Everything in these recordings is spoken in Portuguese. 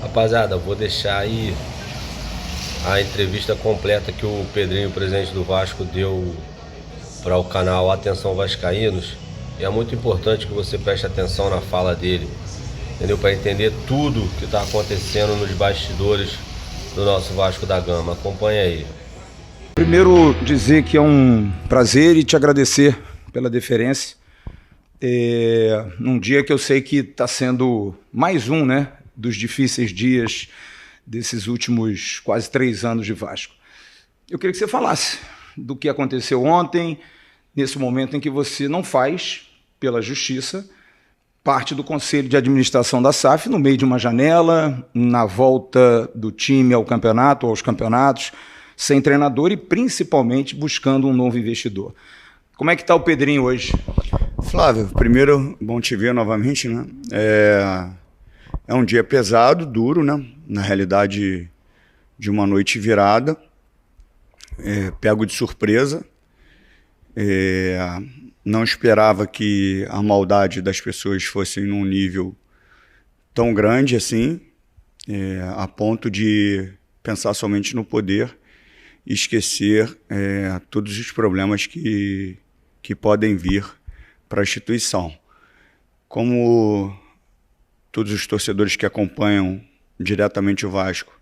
Rapaziada, vou deixar aí a entrevista completa que o Pedrinho, presidente do Vasco, deu para o canal Atenção Vascaínos. E é muito importante que você preste atenção na fala dele, entendeu? Para entender tudo que está acontecendo nos bastidores do nosso Vasco da Gama. Acompanha aí. Primeiro, dizer que é um prazer e te agradecer pela deferência. Num dia que eu sei que está sendo mais um, né, dos difíceis dias desses últimos quase 3 anos de Vasco. Eu queria que você falasse do que aconteceu ontem, nesse momento em que você não faz, pela Justiça, parte do Conselho de Administração da SAF, no meio de uma janela, na volta do time ao campeonato, aos campeonatos, sem treinador e principalmente buscando um novo investidor. Como é que está o Pedrinho hoje? Flávio, primeiro, bom te ver novamente, né? É um dia pesado, duro, né? Na realidade, de uma noite virada, pego de surpresa. Não esperava que a maldade das pessoas fosse num nível tão grande assim, a ponto de pensar somente no poder e esquecer todos os problemas que podem vir para a instituição. Como todos os torcedores que acompanham diretamente o Vasco,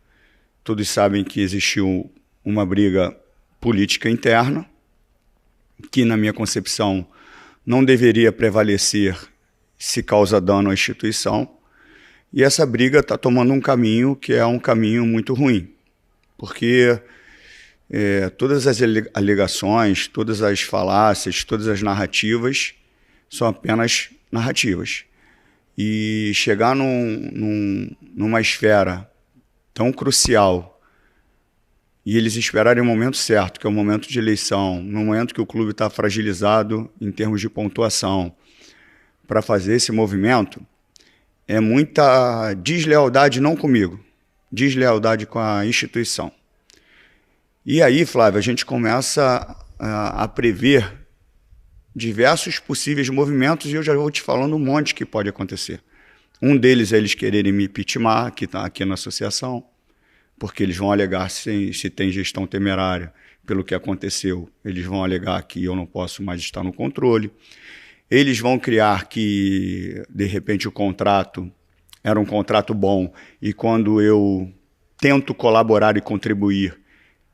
todos sabem que existiu uma briga política interna, que na minha concepção não deveria prevalecer se causa dano à instituição, e essa briga está tomando um caminho que é um caminho muito ruim, porque todas as alegações, todas as falácias, todas as narrativas são apenas narrativas. E chegar numa esfera tão crucial e eles esperarem o momento certo, que é o momento de eleição, no momento que o clube está fragilizado em termos de pontuação, para fazer esse movimento, é muita deslealdade, não comigo, deslealdade com a instituição. E aí, Flávio, a gente começa a prever diversos possíveis movimentos e eu já vou te falando um monte que pode acontecer. Um deles é eles quererem me impeachment, que está aqui na associação, porque eles vão alegar se tem gestão temerária pelo que aconteceu, eles vão alegar que eu não posso mais estar no controle. Eles vão criar que, de repente, o contrato era um contrato bom e quando eu tento colaborar e contribuir,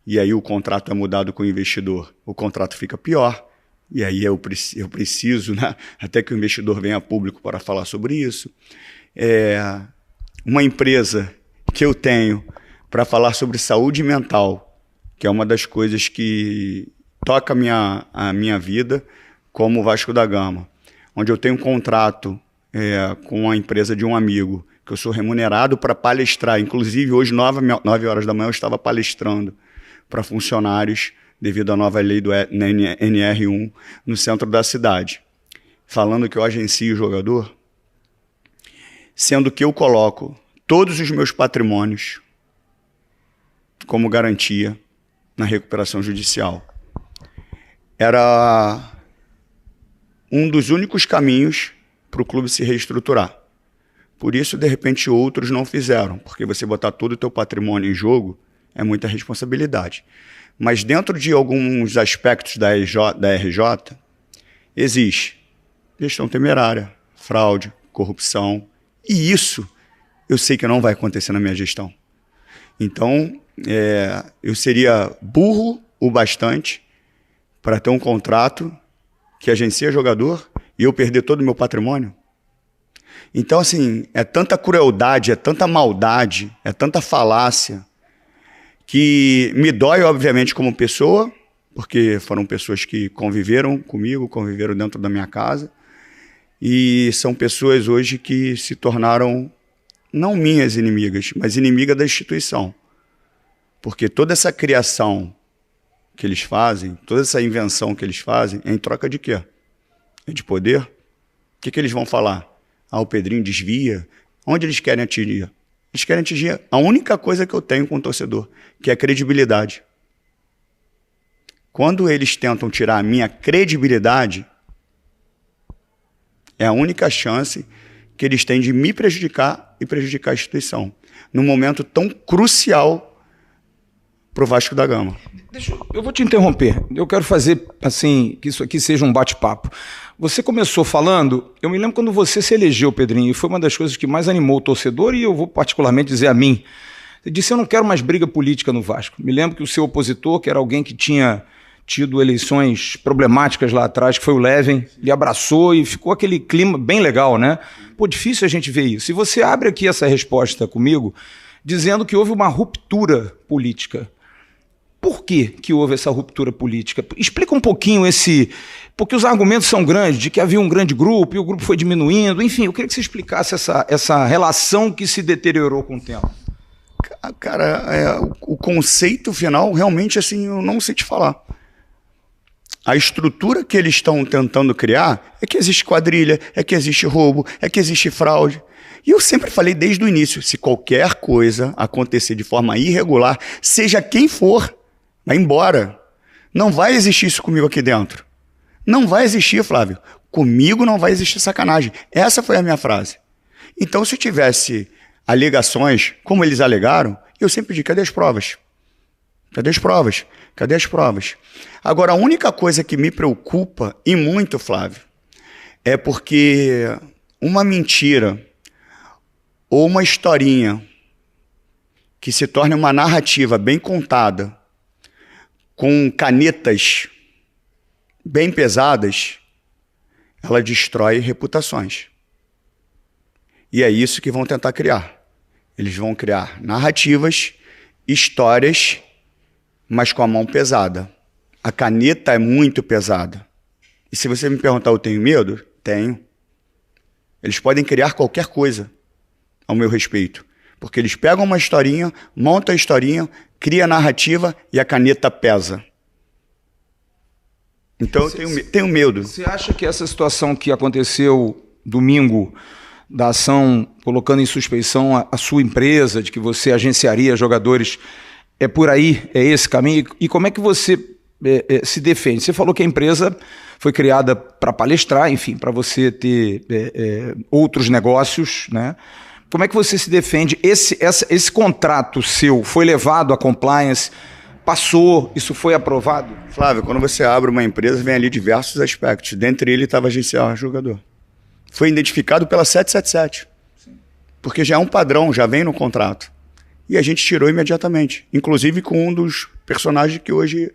e aí o contrato é mudado com o investidor, o contrato fica pior, e aí eu preciso, né, até que o investidor venha a público para falar sobre isso. Uma empresa que eu tenho para falar sobre saúde mental, que é uma das coisas que toca a minha vida como Vasco da Gama, onde eu tenho um contrato com a empresa de um amigo, que eu sou remunerado para palestrar. Inclusive, hoje, 9 horas da manhã, eu estava palestrando para funcionários devido à nova lei do NR1 no centro da cidade, falando que eu agencio o jogador, sendo que eu coloco todos os meus patrimônios como garantia na recuperação judicial. Era um dos únicos caminhos para o clube se reestruturar. Por isso, de repente, outros não fizeram, porque você botar todo o teu patrimônio em jogo é muita responsabilidade. Mas dentro de alguns aspectos da RJ, existe gestão temerária, fraude, corrupção, e isso eu sei que não vai acontecer na minha gestão. Então, eu seria burro o bastante para ter um contrato que agencia jogador e eu perder todo o meu patrimônio. Então, assim, é tanta crueldade, é tanta maldade, é tanta falácia, que me dói, obviamente, como pessoa, porque foram pessoas que conviveram comigo, conviveram dentro da minha casa, e são pessoas hoje que se tornaram, não minhas inimigas, mas inimigas da instituição. Porque toda essa criação que eles fazem, toda essa invenção que eles fazem, é em troca de quê? É de poder? O que eles vão falar? O Pedrinho desvia. Onde eles querem atingir? Eles querem atingir a única coisa que eu tenho com o torcedor, que é a credibilidade. Quando eles tentam tirar a minha credibilidade, é a única chance que eles têm de me prejudicar e prejudicar a instituição. num momento tão crucial para o Vasco da Gama. Eu vou te interromper. Eu quero fazer assim que isso aqui seja um bate-papo. Você começou falando, eu me lembro quando você se elegeu, Pedrinho, e foi uma das coisas que mais animou o torcedor, e eu vou particularmente dizer a mim. Você disse, eu não quero mais briga política no Vasco. Me lembro que o seu opositor, que era alguém que tinha tido eleições problemáticas lá atrás, que foi o Leven, lhe abraçou e ficou aquele clima bem legal, né? Pô, difícil a gente ver isso. E você abre aqui essa resposta comigo, dizendo que houve uma ruptura política. Por que houve essa ruptura política? Explica um pouquinho esse... Porque os argumentos são grandes, de que havia um grande grupo e o grupo foi diminuindo. Enfim, eu queria que você explicasse essa relação que se deteriorou com o tempo. Cara, o conceito final, realmente, assim, eu não sei te falar. A estrutura que eles estão tentando criar é que existe quadrilha, é que existe roubo, é que existe fraude. E eu sempre falei desde o início, se qualquer coisa acontecer de forma irregular, seja quem for, vai embora. Não vai existir isso comigo aqui dentro. Não vai existir, Flávio. Comigo não vai existir sacanagem. Essa foi a minha frase. Então, se tivesse alegações, como eles alegaram, eu sempre digo, cadê as provas? Cadê as provas? Cadê as provas? Agora, a única coisa que me preocupa, e muito, Flávio, é porque uma mentira ou uma historinha que se torne uma narrativa bem contada, com canetas bem pesadas, ela destrói reputações. E é isso que vão tentar criar. Eles vão criar narrativas, histórias, mas com a mão pesada. A caneta é muito pesada. E se você me perguntar, eu tenho medo? Tenho. Eles podem criar qualquer coisa ao meu respeito. Porque eles pegam uma historinha, montam a historinha, criam a narrativa e a caneta pesa. Então eu tenho medo. Você acha que essa situação que aconteceu domingo, da ação colocando em suspeição a sua empresa, de que você agenciaria jogadores, é por aí, é esse caminho? E como é que você se defende? Você falou que a empresa foi criada para palestrar, enfim, para você ter outros negócios, né? Como é que você se defende? Esse contrato seu foi levado a compliance? Passou? Isso foi aprovado? Flávio, quando você abre uma empresa, vem ali diversos aspectos. Dentre eles estava agenciar jogador. Foi identificado pela 777. Sim. Porque já é um padrão, já vem no contrato. E a gente tirou imediatamente. Inclusive com um dos personagens que hoje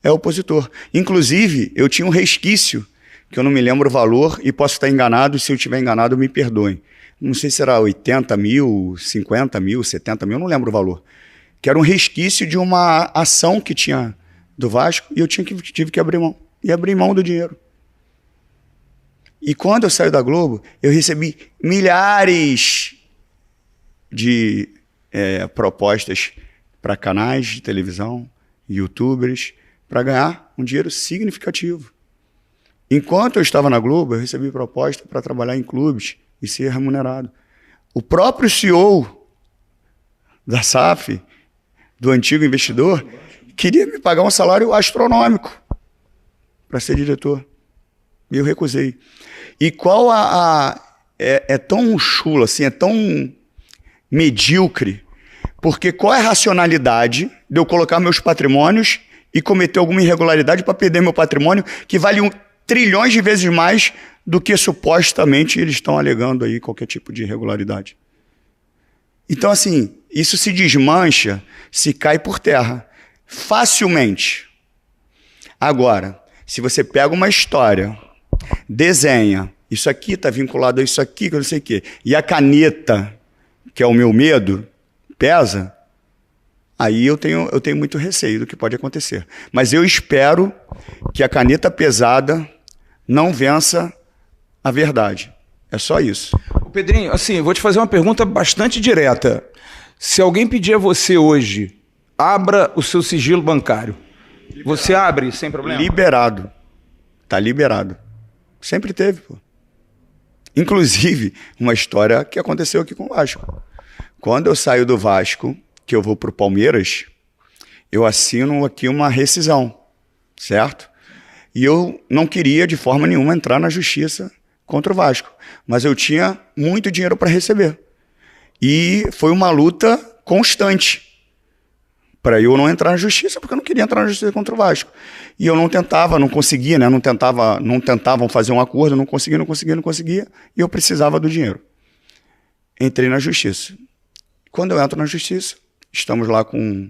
é opositor. Inclusive, eu tinha um resquício, que eu não me lembro o valor, e posso estar enganado, e se eu estiver enganado, me perdoem. Não sei se era 80 mil, 50 mil, 70 mil, não lembro o valor. Que era um resquício de uma ação que tinha do Vasco, e eu tive que abrir mão. E abrir mão do dinheiro. E quando eu saí da Globo, eu recebi milhares de propostas para canais de televisão, youtubers, para ganhar um dinheiro significativo. Enquanto eu estava na Globo, eu recebi proposta para trabalhar em clubes e ser remunerado. O próprio CEO da SAF, do antigo investidor, queria me pagar um salário astronômico para ser diretor. E eu recusei. E qual é tão chulo, assim, é tão medíocre, porque qual é a racionalidade de eu colocar meus patrimônios e cometer alguma irregularidade para perder meu patrimônio, que vale trilhões de vezes mais do que supostamente eles estão alegando aí qualquer tipo de irregularidade. Então, assim, isso se desmancha, se cai por terra, facilmente. Agora, se você pega uma história, desenha, isso aqui está vinculado a isso aqui, que eu não sei o quê, e a caneta, que é o meu medo, pesa, aí eu tenho muito receio do que pode acontecer. Mas eu espero que a caneta pesada não vença a verdade. É só isso. Pedrinho, assim, eu vou te fazer uma pergunta bastante direta. Se alguém pedir a você hoje, abra o seu sigilo bancário, liberado. Você abre sem problema? Liberado. Tá liberado. Sempre teve, pô. Inclusive, uma história que aconteceu aqui com o Vasco. Quando eu saio do Vasco, que eu vou pro Palmeiras, eu assino aqui uma rescisão, certo? E eu não queria de forma nenhuma entrar na justiça contra o Vasco, mas eu tinha muito dinheiro para receber. E foi uma luta constante para eu não entrar na justiça, porque eu não queria entrar na justiça contra o Vasco. E eu não tentava, não conseguia, né? Não tentavam fazer um acordo, não conseguia, e eu precisava do dinheiro. Entrei na justiça. Quando eu entro na justiça, estamos lá com,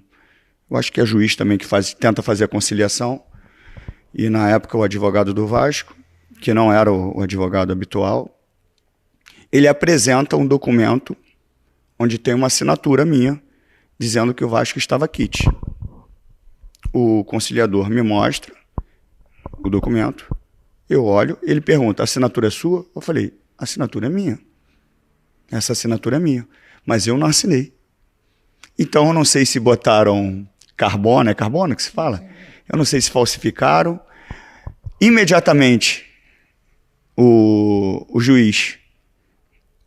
eu acho que é juiz também que tenta fazer a conciliação, e na época o advogado do Vasco, que não era o advogado habitual, ele apresenta um documento onde tem uma assinatura minha, dizendo que o Vasco estava quite. O conciliador me mostra o documento, eu olho, ele pergunta, a assinatura é sua? Eu falei, a assinatura é minha. Essa assinatura é minha, mas eu não assinei. Então eu não sei se botaram carbono, é carbono que se fala? Eu não sei se falsificaram. Imediatamente, o juiz,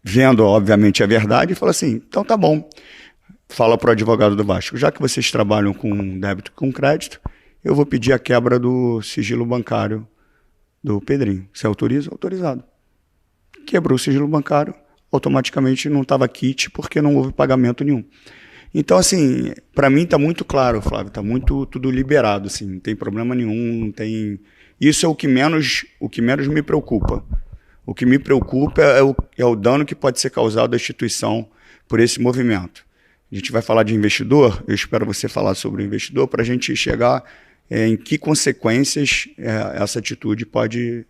vendo obviamente a verdade, falou assim, então tá bom. Fala para o advogado do Vasco, já que vocês trabalham com débito e com crédito, eu vou pedir a quebra do sigilo bancário do Pedrinho. Você autoriza? Autorizado. Quebrou o sigilo bancário, automaticamente não estava quite porque não houve pagamento nenhum. Então, assim, para mim está muito claro, Flávio, está muito tudo liberado, assim, não tem problema nenhum, não tem... Isso é o que menos me preocupa. O que me preocupa é o dano que pode ser causado à instituição por esse movimento. A gente vai falar de investidor, eu espero você falar sobre o investidor, para a gente chegar em que consequências essa atitude pode...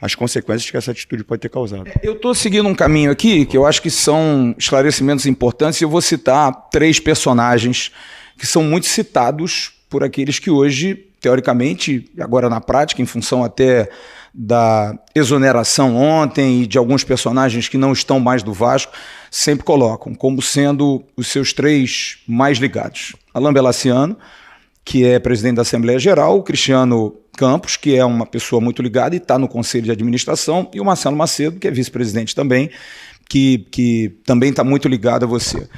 as consequências que essa atitude pode ter causado. Eu estou seguindo um caminho aqui que eu acho que são esclarecimentos importantes e eu vou citar 3 personagens que são muito citados por aqueles que hoje, teoricamente, agora na prática, em função até da exoneração ontem e de alguns personagens que não estão mais do Vasco, sempre colocam como sendo os seus 3 mais ligados. Alain Belaciano, que é presidente da Assembleia Geral, o Cristiano Campos, que é uma pessoa muito ligada e está no Conselho de Administração, e o Marcelo Macedo, que é vice-presidente também, que também está muito ligado a você.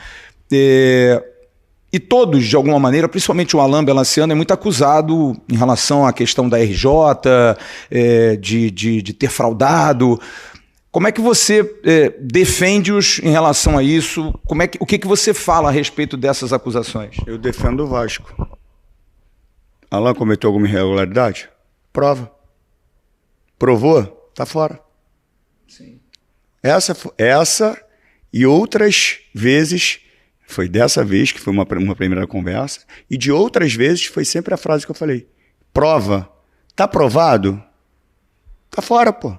E todos, de alguma maneira, principalmente o Alain Belaciano, é muito acusado em relação à questão da RJ, de ter fraudado. Como é que você defende-os em relação a isso? O que você fala a respeito dessas acusações? Eu defendo o Vasco. Alain cometeu alguma irregularidade? Prova. Provou? Tá fora. Sim. Essa e outras vezes, foi dessa vez que foi uma primeira conversa, e de outras vezes foi sempre a frase que eu falei. Prova. Tá provado? Tá fora, pô.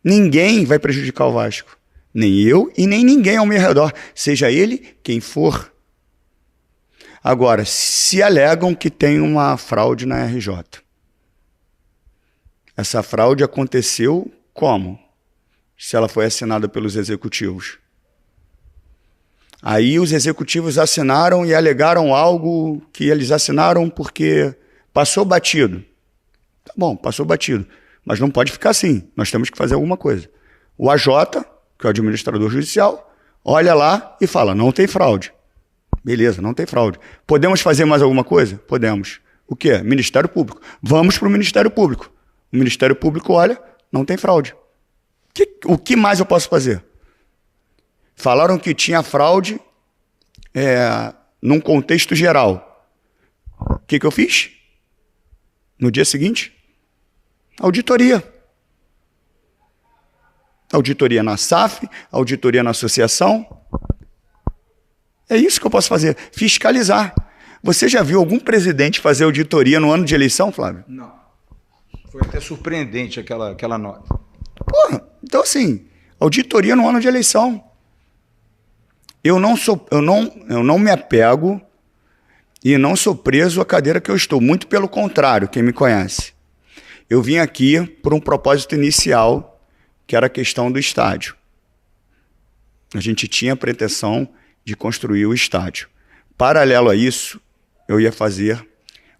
Ninguém vai prejudicar o Vasco. Nem eu e nem ninguém ao meu redor. Seja ele quem for. Agora, se alegam que tem uma fraude na RJ. Essa fraude aconteceu como? Se ela foi assinada pelos executivos. Aí os executivos assinaram e alegaram algo que eles assinaram porque passou batido. Tá bom, passou batido. Mas não pode ficar assim. Nós temos que fazer alguma coisa. O AJ, que é o administrador judicial, olha lá e fala, não tem fraude. Beleza, não tem fraude. Podemos fazer mais alguma coisa? Podemos. O quê? Ministério Público. Vamos para o Ministério Público. O Ministério Público olha, não tem fraude. O que mais eu posso fazer? Falaram que tinha fraude num contexto geral. O que eu fiz? No dia seguinte, auditoria. Auditoria na SAF, auditoria na associação. É isso que eu posso fazer, fiscalizar. Você já viu algum presidente fazer auditoria no ano de eleição, Flávio? Não. Foi até surpreendente aquela nota. Porra, então assim, auditoria no ano de eleição. Eu não me apego e não sou preso à cadeira que eu estou. Muito pelo contrário, quem me conhece. Eu vim aqui por um propósito inicial, que era a questão do estádio. A gente tinha a pretensão de construir o estádio. Paralelo a isso, eu ia fazer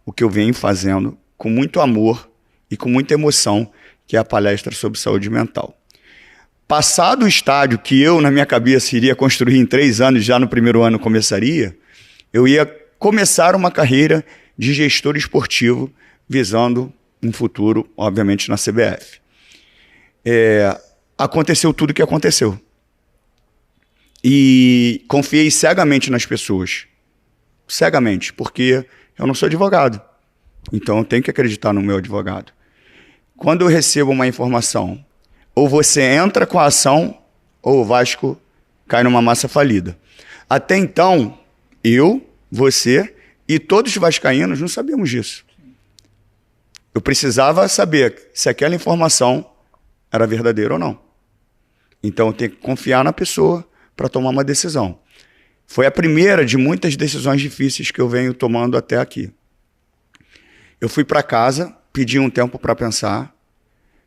o que eu venho fazendo com muito amor e com muita emoção, que é a palestra sobre saúde mental. Passado o estádio, que eu, na minha cabeça, iria construir em 3 anos, já no primeiro ano começaria, eu ia começar uma carreira de gestor esportivo, visando um futuro, obviamente, na CBF. Aconteceu tudo o que aconteceu. E confiei cegamente nas pessoas. Cegamente, porque eu não sou advogado. Então eu tenho que acreditar no meu advogado. Quando eu recebo uma informação, ou você entra com a ação, ou o Vasco cai numa massa falida. Até então, eu, você e todos os vascaínos não sabíamos disso. Eu precisava saber se aquela informação era verdadeira ou não. Então eu tenho que confiar na pessoa para tomar uma decisão. Foi a primeira de muitas decisões difíceis que eu venho tomando até aqui. Eu fui para casa, pedi um tempo para pensar,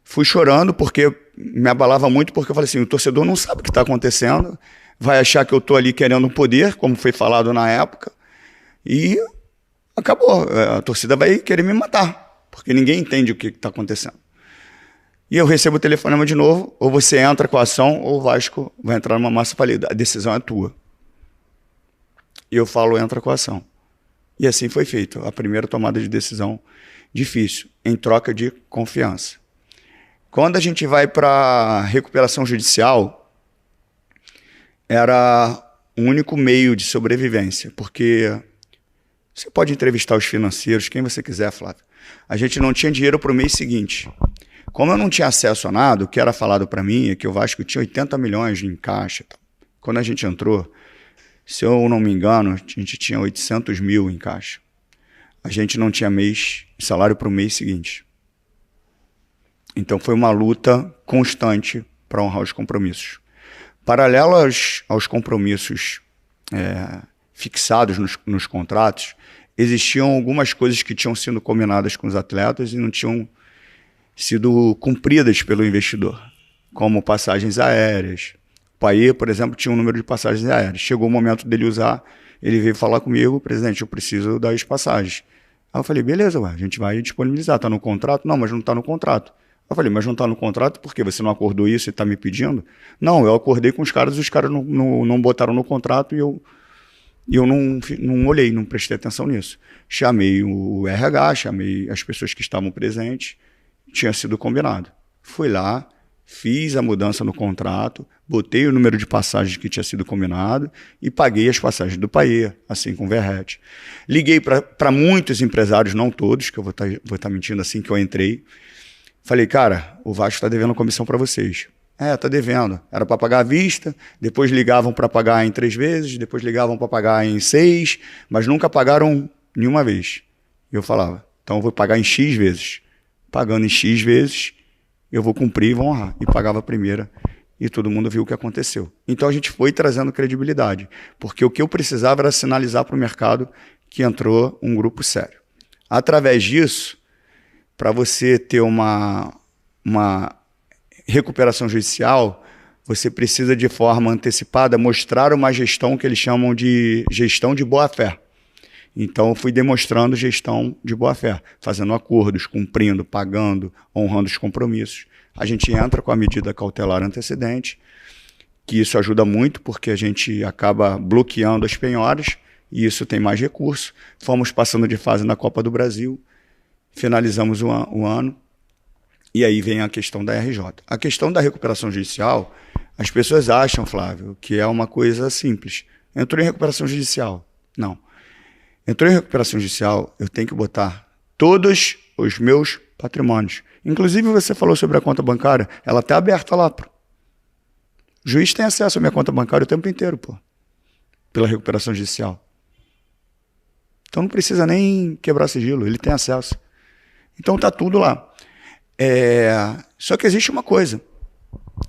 fui chorando porque me abalava muito, porque eu falei assim, o torcedor não sabe o que está acontecendo, vai achar que eu estou ali querendo um poder, como foi falado na época, e acabou. A torcida vai querer me matar, porque ninguém entende o que está acontecendo. E eu recebo o telefonema de novo, ou você entra com a ação, ou o Vasco vai entrar numa massa falida. A decisão é tua. E eu falo, entra com a ação. E assim foi feito. A primeira tomada de decisão difícil, em troca de confiança. Quando a gente vai para recuperação judicial, era o único meio de sobrevivência, porque você pode entrevistar os financeiros, quem você quiser, Flávio. A gente não tinha dinheiro para o mês seguinte. Como eu não tinha acesso a nada, o que era falado para mim é que o Vasco tinha 80 milhões em caixa. Quando a gente entrou, se eu não me engano, a gente tinha 800 mil em caixa. A gente não tinha salário para o mês seguinte. Então foi uma luta constante para honrar os compromissos. Paralelo aos compromissos fixados nos contratos, existiam algumas coisas que tinham sido combinadas com os atletas e não tinham sido cumpridas pelo investidor, como passagens aéreas. O Payet, por exemplo, tinha um número de passagens aéreas. Chegou o momento dele usar, ele veio falar comigo, presidente, eu preciso das passagens. Aí eu falei, beleza, a gente vai disponibilizar, está no contrato? Não, mas não está no contrato. Eu falei, mas não está no contrato porque você não acordou isso e está me pedindo? Não, eu acordei com os caras não botaram no contrato e eu não olhei, não prestei atenção nisso. Chamei o RH, chamei as pessoas que estavam presentes, tinha sido combinado. Fui lá, fiz a mudança no contrato, botei o número de passagens que tinha sido combinado e paguei as passagens do Payet, assim com o Verrete. Liguei para muitos empresários, não todos, que eu vou estar mentindo assim que eu entrei. Falei, cara, o Vasco está devendo comissão para vocês. Está devendo. Era para pagar à vista, depois ligavam para pagar em 3 vezes, depois ligavam para pagar em 6, mas nunca pagaram nenhuma vez. E eu falava, então eu vou pagar em X vezes. Pagando em X vezes, eu vou cumprir e vou honrar. E pagava a primeira e todo mundo viu o que aconteceu. Então a gente foi trazendo credibilidade, porque o que eu precisava era sinalizar para o mercado que entrou um grupo sério. Através disso, para você ter uma recuperação judicial, você precisa de forma antecipada mostrar uma gestão que eles chamam de gestão de boa-fé. Então, eu fui demonstrando gestão de boa-fé, fazendo acordos, cumprindo, pagando, honrando os compromissos. A gente entra com a medida cautelar antecedente, que isso ajuda muito, porque a gente acaba bloqueando as penhoras, e isso tem mais recurso. Fomos passando de fase na Copa do Brasil, finalizamos o ano, e aí vem a questão da RJ. A questão da recuperação judicial, as pessoas acham, Flávio, que é uma coisa simples. Entrou em recuperação judicial. Não. Entrou em recuperação judicial, eu tenho que botar todos os meus patrimônios. Inclusive, você falou sobre a conta bancária, ela está aberta lá. Pô. O juiz tem acesso à minha conta bancária o tempo inteiro, pô, pela recuperação judicial. Então não precisa nem quebrar sigilo, ele tem acesso. Então está tudo lá. Só que existe uma coisa,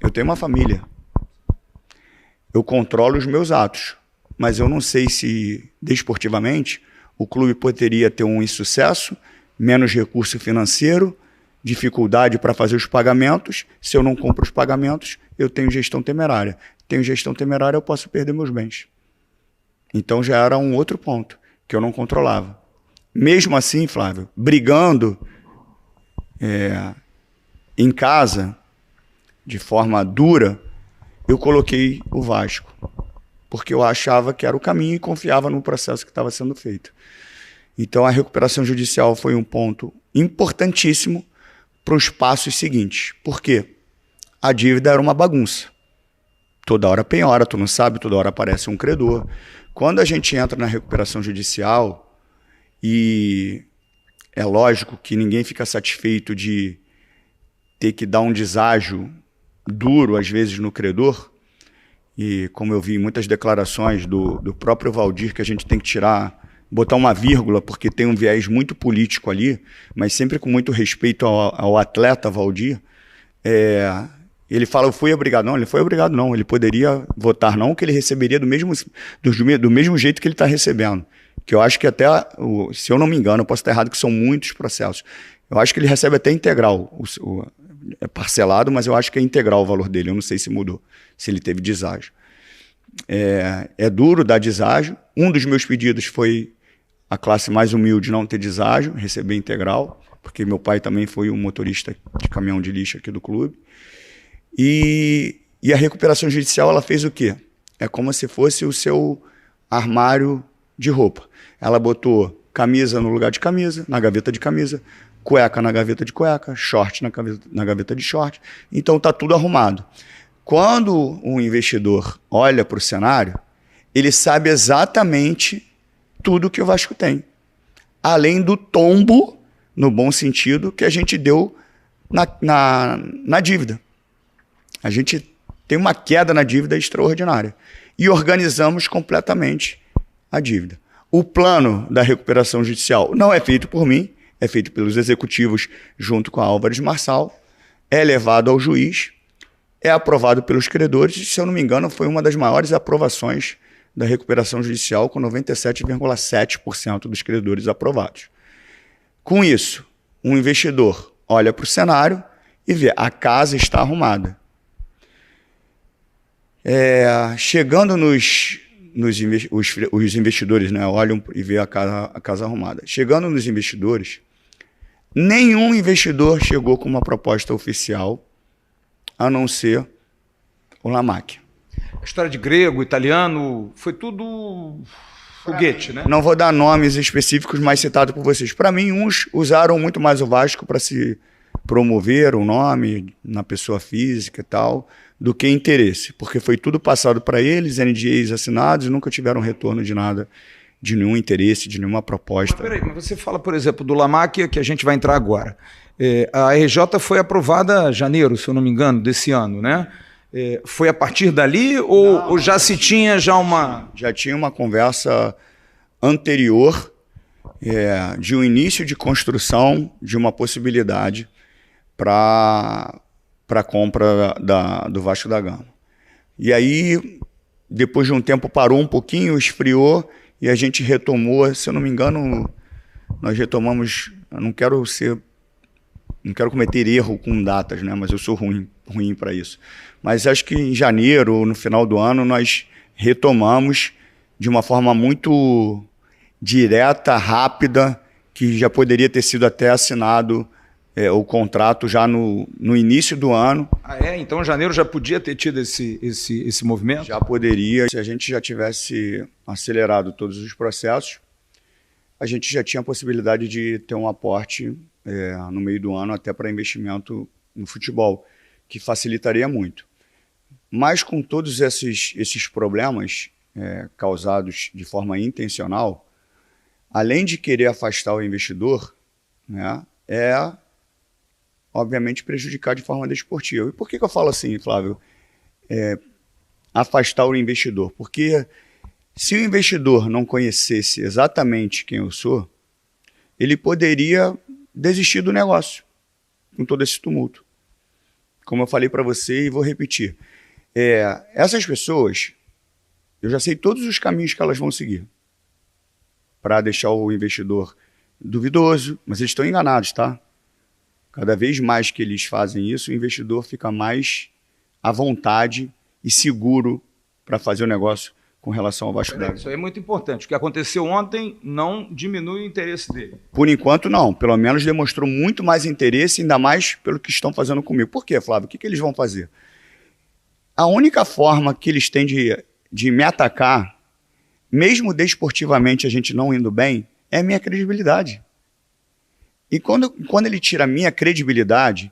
eu tenho uma família, eu controlo os meus atos, mas eu não sei se, desportivamente, o clube poderia ter um insucesso, menos recurso financeiro, dificuldade para fazer os pagamentos. Se eu não compro os pagamentos, eu tenho gestão temerária. Tenho gestão temerária, eu posso perder meus bens. Então já era um outro ponto que eu não controlava. Mesmo assim, Flávio, brigando em casa, de forma dura, eu coloquei o Vasco, porque eu achava que era o caminho e confiava no processo que estava sendo feito. Então a recuperação judicial foi um ponto importantíssimo para os passos seguintes. Por quê? A dívida era uma bagunça. toda hora penhora, tu não sabe, toda hora aparece um credor. Quando a gente entra na recuperação judicial, e é lógico que ninguém fica satisfeito de ter que dar um deságio duro, às vezes, no credor, e como eu vi em muitas declarações do próprio Valdir, que a gente tem que botar uma vírgula, porque tem um viés muito político ali, mas sempre com muito respeito ao atleta Valdir, ele fala, eu fui obrigado. Não, ele foi obrigado não, ele poderia votar não, que ele receberia do mesmo jeito que ele está recebendo. Que eu acho que até, se eu não me engano, eu posso estar errado, que são muitos processos. Eu acho que ele recebe até integral, é parcelado, mas eu acho que é integral o valor dele, eu não sei se mudou, se ele teve deságio. É duro dar deságio. Um dos meus pedidos foi a classe mais humilde não ter deságio, receber integral, porque meu pai também foi um motorista de caminhão de lixo aqui do clube. E a recuperação judicial, ela fez o quê? É como se fosse o seu armário de roupa. Ela botou camisa no lugar de camisa, na gaveta de camisa, cueca na gaveta de cueca, short na gaveta de short. Então está tudo arrumado. Quando um investidor olha para o cenário, ele sabe exatamente tudo que o Vasco tem. Além do tombo, no bom sentido, que a gente deu na dívida. A gente tem uma queda na dívida extraordinária. E organizamos completamente a dívida. O plano da recuperação judicial não é feito por mim, é feito pelos executivos junto com a Álvares Marçal, é levado ao juiz, é aprovado pelos credores, e, se eu não me engano, foi uma das maiores aprovações da recuperação judicial, com 97,7% dos credores aprovados. Com isso, um investidor olha para o cenário e vê, a casa está arrumada. Chegando os investidores, né, olham e vê a casa arrumada. Chegando nos investidores, nenhum investidor chegou com uma proposta oficial, a não ser o Lamac. A história de grego, italiano, foi tudo foguete, né? Não vou dar nomes específicos, mas citado por vocês. Para mim, uns usaram muito mais o Vasco para se promover o nome na pessoa física e tal, do que interesse, porque foi tudo passado para eles, NDAs assinados, e nunca tiveram retorno de nada, de nenhum interesse, de nenhuma proposta. Mas peraí, mas você fala, por exemplo, do Lamac, que a gente vai entrar agora. A RJ foi aprovada em janeiro, se eu não me engano, desse ano, né? Foi a partir dali ou já se tinha uma... Já tinha uma conversa anterior de um início de construção de uma possibilidade para a compra do Vasco da Gama. E aí, depois de um tempo, parou um pouquinho, esfriou, e a gente retomou, se eu não me engano, nós retomamos, eu não quero cometer erro com datas, né? Mas eu sou ruim para isso. Mas acho que em janeiro, ou no final do ano, nós retomamos de uma forma muito direta, rápida, que já poderia ter sido até assinado o contrato já no início do ano. Então janeiro já podia ter tido esse movimento? Já poderia. Se a gente já tivesse acelerado todos os processos, a gente já tinha a possibilidade de ter um aporte no meio do ano até para investimento no futebol, que facilitaria muito. Mas com todos esses problemas causados de forma intencional, além de querer afastar o investidor, né, obviamente prejudicar de forma desportiva. E por que eu falo assim, Flávio? Afastar o investidor. Porque se o investidor não conhecesse exatamente quem eu sou, ele poderia desistir do negócio com todo esse tumulto. Como eu falei para você e vou repetir. Essas pessoas, eu já sei todos os caminhos que elas vão seguir para deixar o investidor duvidoso, mas eles estão enganados, tá? Cada vez mais que eles fazem isso, o investidor fica mais à vontade e seguro para fazer o negócio com relação ao Vasco da Gama. Isso aí é muito importante. O que aconteceu ontem não diminui o interesse dele. Por enquanto, não. Pelo menos demonstrou muito mais interesse, ainda mais pelo que estão fazendo comigo. Por quê, Flávio? O que eles vão fazer? A única forma que eles têm de me atacar, mesmo desportivamente a gente não indo bem, é a minha credibilidade. E quando ele tira a minha credibilidade,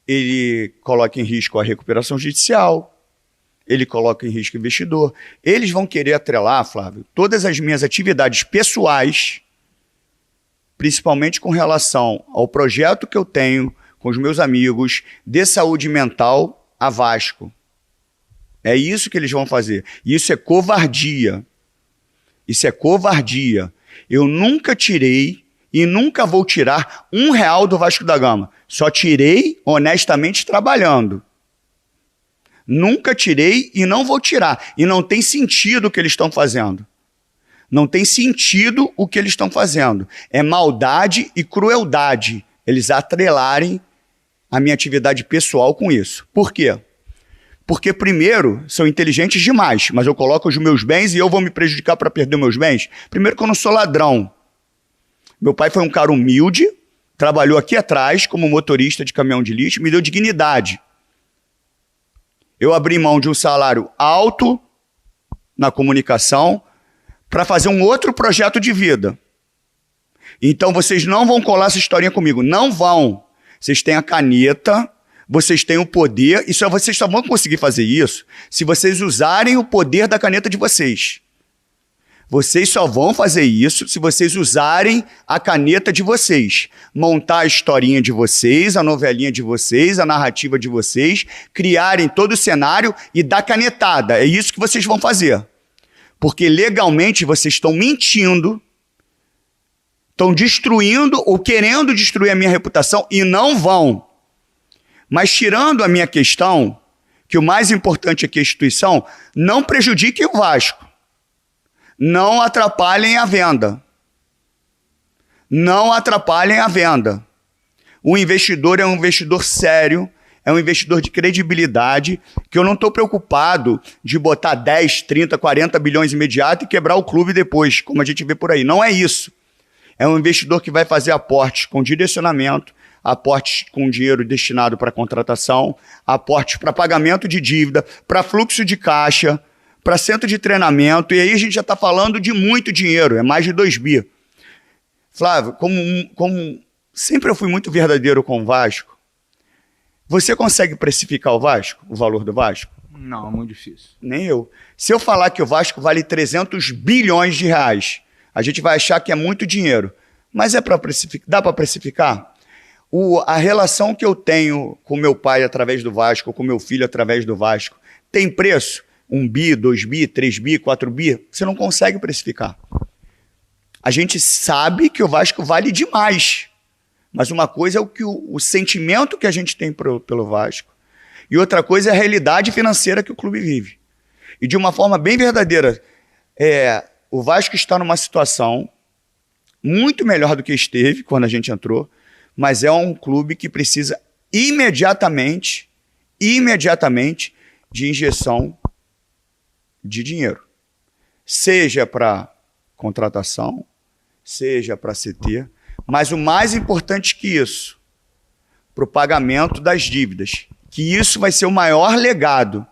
ele coloca em risco a recuperação judicial, ele coloca em risco o investidor. Eles vão querer atrelar, Flávio, todas as minhas atividades pessoais, principalmente com relação ao projeto que eu tenho com os meus amigos de saúde mental a Vasco. É isso que eles vão fazer. Isso é covardia. Isso é covardia. Eu nunca tirei e nunca vou tirar R$1 do Vasco da Gama. Só tirei honestamente trabalhando. Nunca tirei e não vou tirar. E não tem sentido o que eles estão fazendo. Não tem sentido o que eles estão fazendo. É maldade e crueldade eles atrelarem a minha atividade pessoal com isso. Por quê? Porque, primeiro, são inteligentes demais, mas eu coloco os meus bens e eu vou me prejudicar para perder meus bens? Primeiro que eu não sou ladrão. Meu pai foi um cara humilde, trabalhou aqui atrás como motorista de caminhão de lixo, me deu dignidade. Eu abri mão de um salário alto na comunicação para fazer um outro projeto de vida. Então vocês não vão colar essa historinha comigo. Não vão. Vocês têm a caneta, vocês têm o poder, e vocês só vão conseguir fazer isso se vocês usarem o poder da caneta de vocês. Vocês só vão fazer isso se vocês usarem a caneta de vocês. Montar a historinha de vocês, a novelinha de vocês, a narrativa de vocês, criarem todo o cenário e dar canetada. É isso que vocês vão fazer. Porque legalmente vocês estão mentindo, estão destruindo ou querendo destruir a minha reputação e não vão. Mas tirando a minha questão, que o mais importante é que a instituição não prejudique o Vasco. Não atrapalhem a venda. Não atrapalhem a venda. O investidor é um investidor sério, é um investidor de credibilidade, que eu não estou preocupado de botar 10, 30, 40 bilhões imediato e quebrar o clube depois, como a gente vê por aí. Não é isso. É um investidor que vai fazer aportes com direcionamento, aportes com dinheiro destinado para contratação, aportes para pagamento de dívida, para fluxo de caixa, para centro de treinamento, e aí a gente já está falando de muito dinheiro, é mais de 2 bi. Flávio, como sempre eu fui muito verdadeiro com o Vasco, você consegue precificar o Vasco, o valor do Vasco? Não, é muito difícil. Nem eu. Se eu falar que o Vasco vale 300 bilhões de reais, a gente vai achar que é muito dinheiro, mas é para precificar? Dá para precificar? A relação que eu tenho com meu pai através do Vasco, com meu filho através do Vasco, tem preço? 1 bi, 2 bi, 3 bi, 4 bi, você não consegue precificar. A gente sabe que o Vasco vale demais, mas uma coisa é o sentimento que a gente tem pelo Vasco, e outra coisa é a realidade financeira que o clube vive. E de uma forma bem verdadeira, o Vasco está numa situação muito melhor do que esteve quando a gente entrou, mas é um clube que precisa imediatamente de injeção de dinheiro, seja para contratação, seja para CT, mas o mais importante que isso, para o pagamento das dívidas, que isso vai ser o maior legado,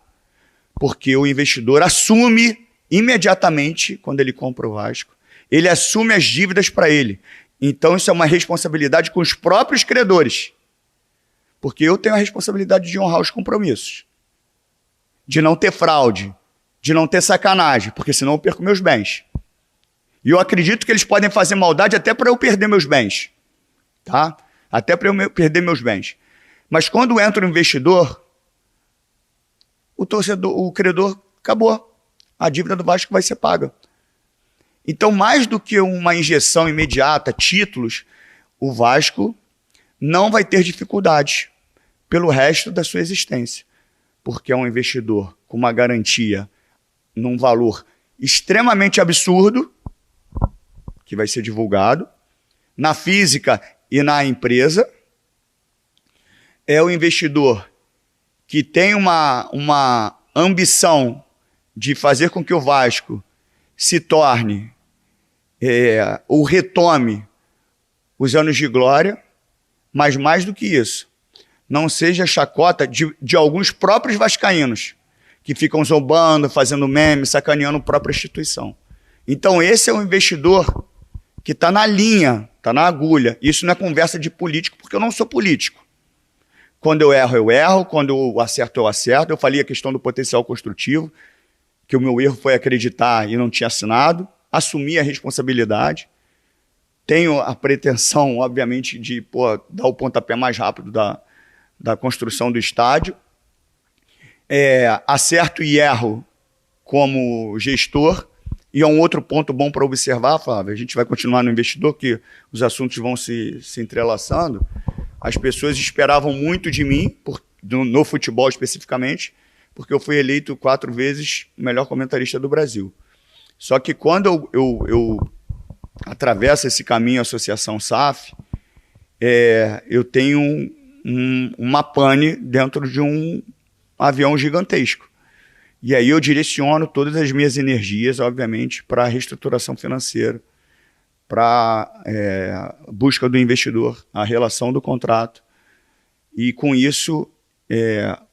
porque o investidor assume imediatamente, quando ele compra o Vasco, ele assume as dívidas para ele. Então isso é uma responsabilidade com os próprios credores, porque eu tenho a responsabilidade de honrar os compromissos, de não ter fraude, de não ter sacanagem, porque senão eu perco meus bens. E eu acredito que eles podem fazer maldade até para eu perder meus bens. Tá? Até para eu perder meus bens. Mas quando entra o investidor, o credor, acabou. A dívida do Vasco vai ser paga. Então, mais do que uma injeção imediata, títulos, o Vasco não vai ter dificuldades pelo resto da sua existência. Porque é um investidor com uma garantia num valor extremamente absurdo, que vai ser divulgado, na física e na empresa. É o investidor que tem uma ambição de fazer com que o Vasco se torne, ou retome os anos de glória, mas mais do que isso, não seja chacota de alguns próprios vascaínos, que ficam zombando, fazendo meme, sacaneando a própria instituição. Então esse é um investidor que está na linha, está na agulha. Isso não é conversa de político, porque eu não sou político. Quando eu erro. Quando eu acerto, eu acerto. Eu falei a questão do potencial construtivo, que o meu erro foi acreditar e não tinha assinado. Assumi a responsabilidade. Tenho a pretensão, obviamente, de dar o pontapé mais rápido da construção do estádio. Acerto e erro como gestor. E é um outro ponto bom para observar, Flávio. A gente vai continuar no investidor, que os assuntos vão se entrelaçando. As pessoas esperavam muito de mim, no futebol especificamente, porque eu fui eleito 4 vezes o melhor comentarista do Brasil. Só que quando eu atravesso esse caminho, a Associação SAF, eu tenho uma pane dentro de um avião gigantesco. E aí eu direciono todas as minhas energias, obviamente, para a reestruturação financeira, para busca do investidor, a relação do contrato. E com isso,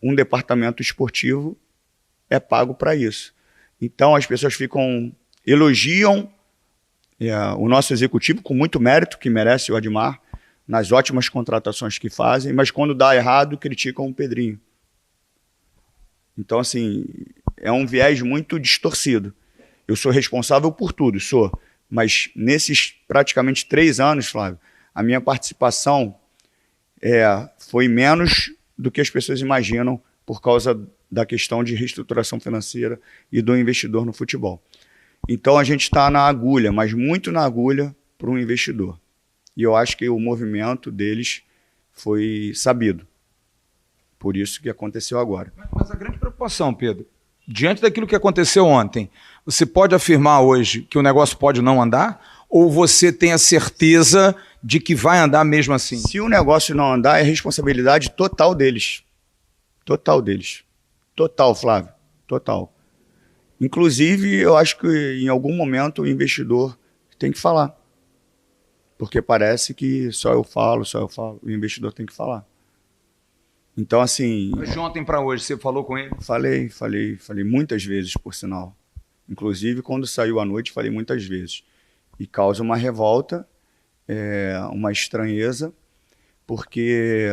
um departamento esportivo é pago para isso. Então as pessoas elogiam o nosso executivo com muito mérito, que merece o Admar, nas ótimas contratações que fazem, mas quando dá errado, criticam o Pedrinho. Então, assim, é um viés muito distorcido. Eu sou responsável por tudo, mas nesses praticamente 3 anos, Flávio, a minha participação foi menos do que as pessoas imaginam por causa da questão de reestruturação financeira e do investidor no futebol. Então a gente está na agulha, mas muito na agulha para um investidor. E eu acho que o movimento deles foi sabido. Por isso que aconteceu agora. Mas a grande preocupação, Pedro, diante daquilo que aconteceu ontem, você pode afirmar hoje que o negócio pode não andar? Ou você tem a certeza de que vai andar mesmo assim? Se o negócio não andar, é responsabilidade total deles. Total deles. Total, Flávio. Total. Inclusive, eu acho que em algum momento o investidor tem que falar. Porque parece que só eu falo. O investidor tem que falar. Então, assim... Mas de ontem para hoje, você falou com ele? Falei muitas vezes, por sinal. Inclusive, quando saiu à noite, falei muitas vezes. E causa uma revolta, uma estranheza, porque,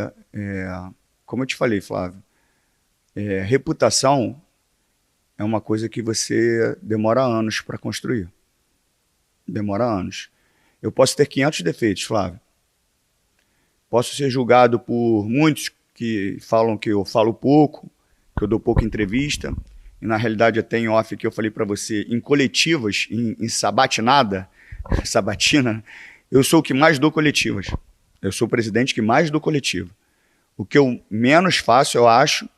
como eu te falei, Flávio, reputação é uma coisa que você demora anos para construir. Demora anos. Eu posso ter 500 defeitos, Flávio. Posso ser julgado por muitos que falam que eu falo pouco, que eu dou pouca entrevista, e na realidade até em off que eu falei para você, em coletivas, em sabatina, eu sou o que mais dou coletivas. Eu sou o presidente que mais dou coletiva. O que eu menos faço, eu acho,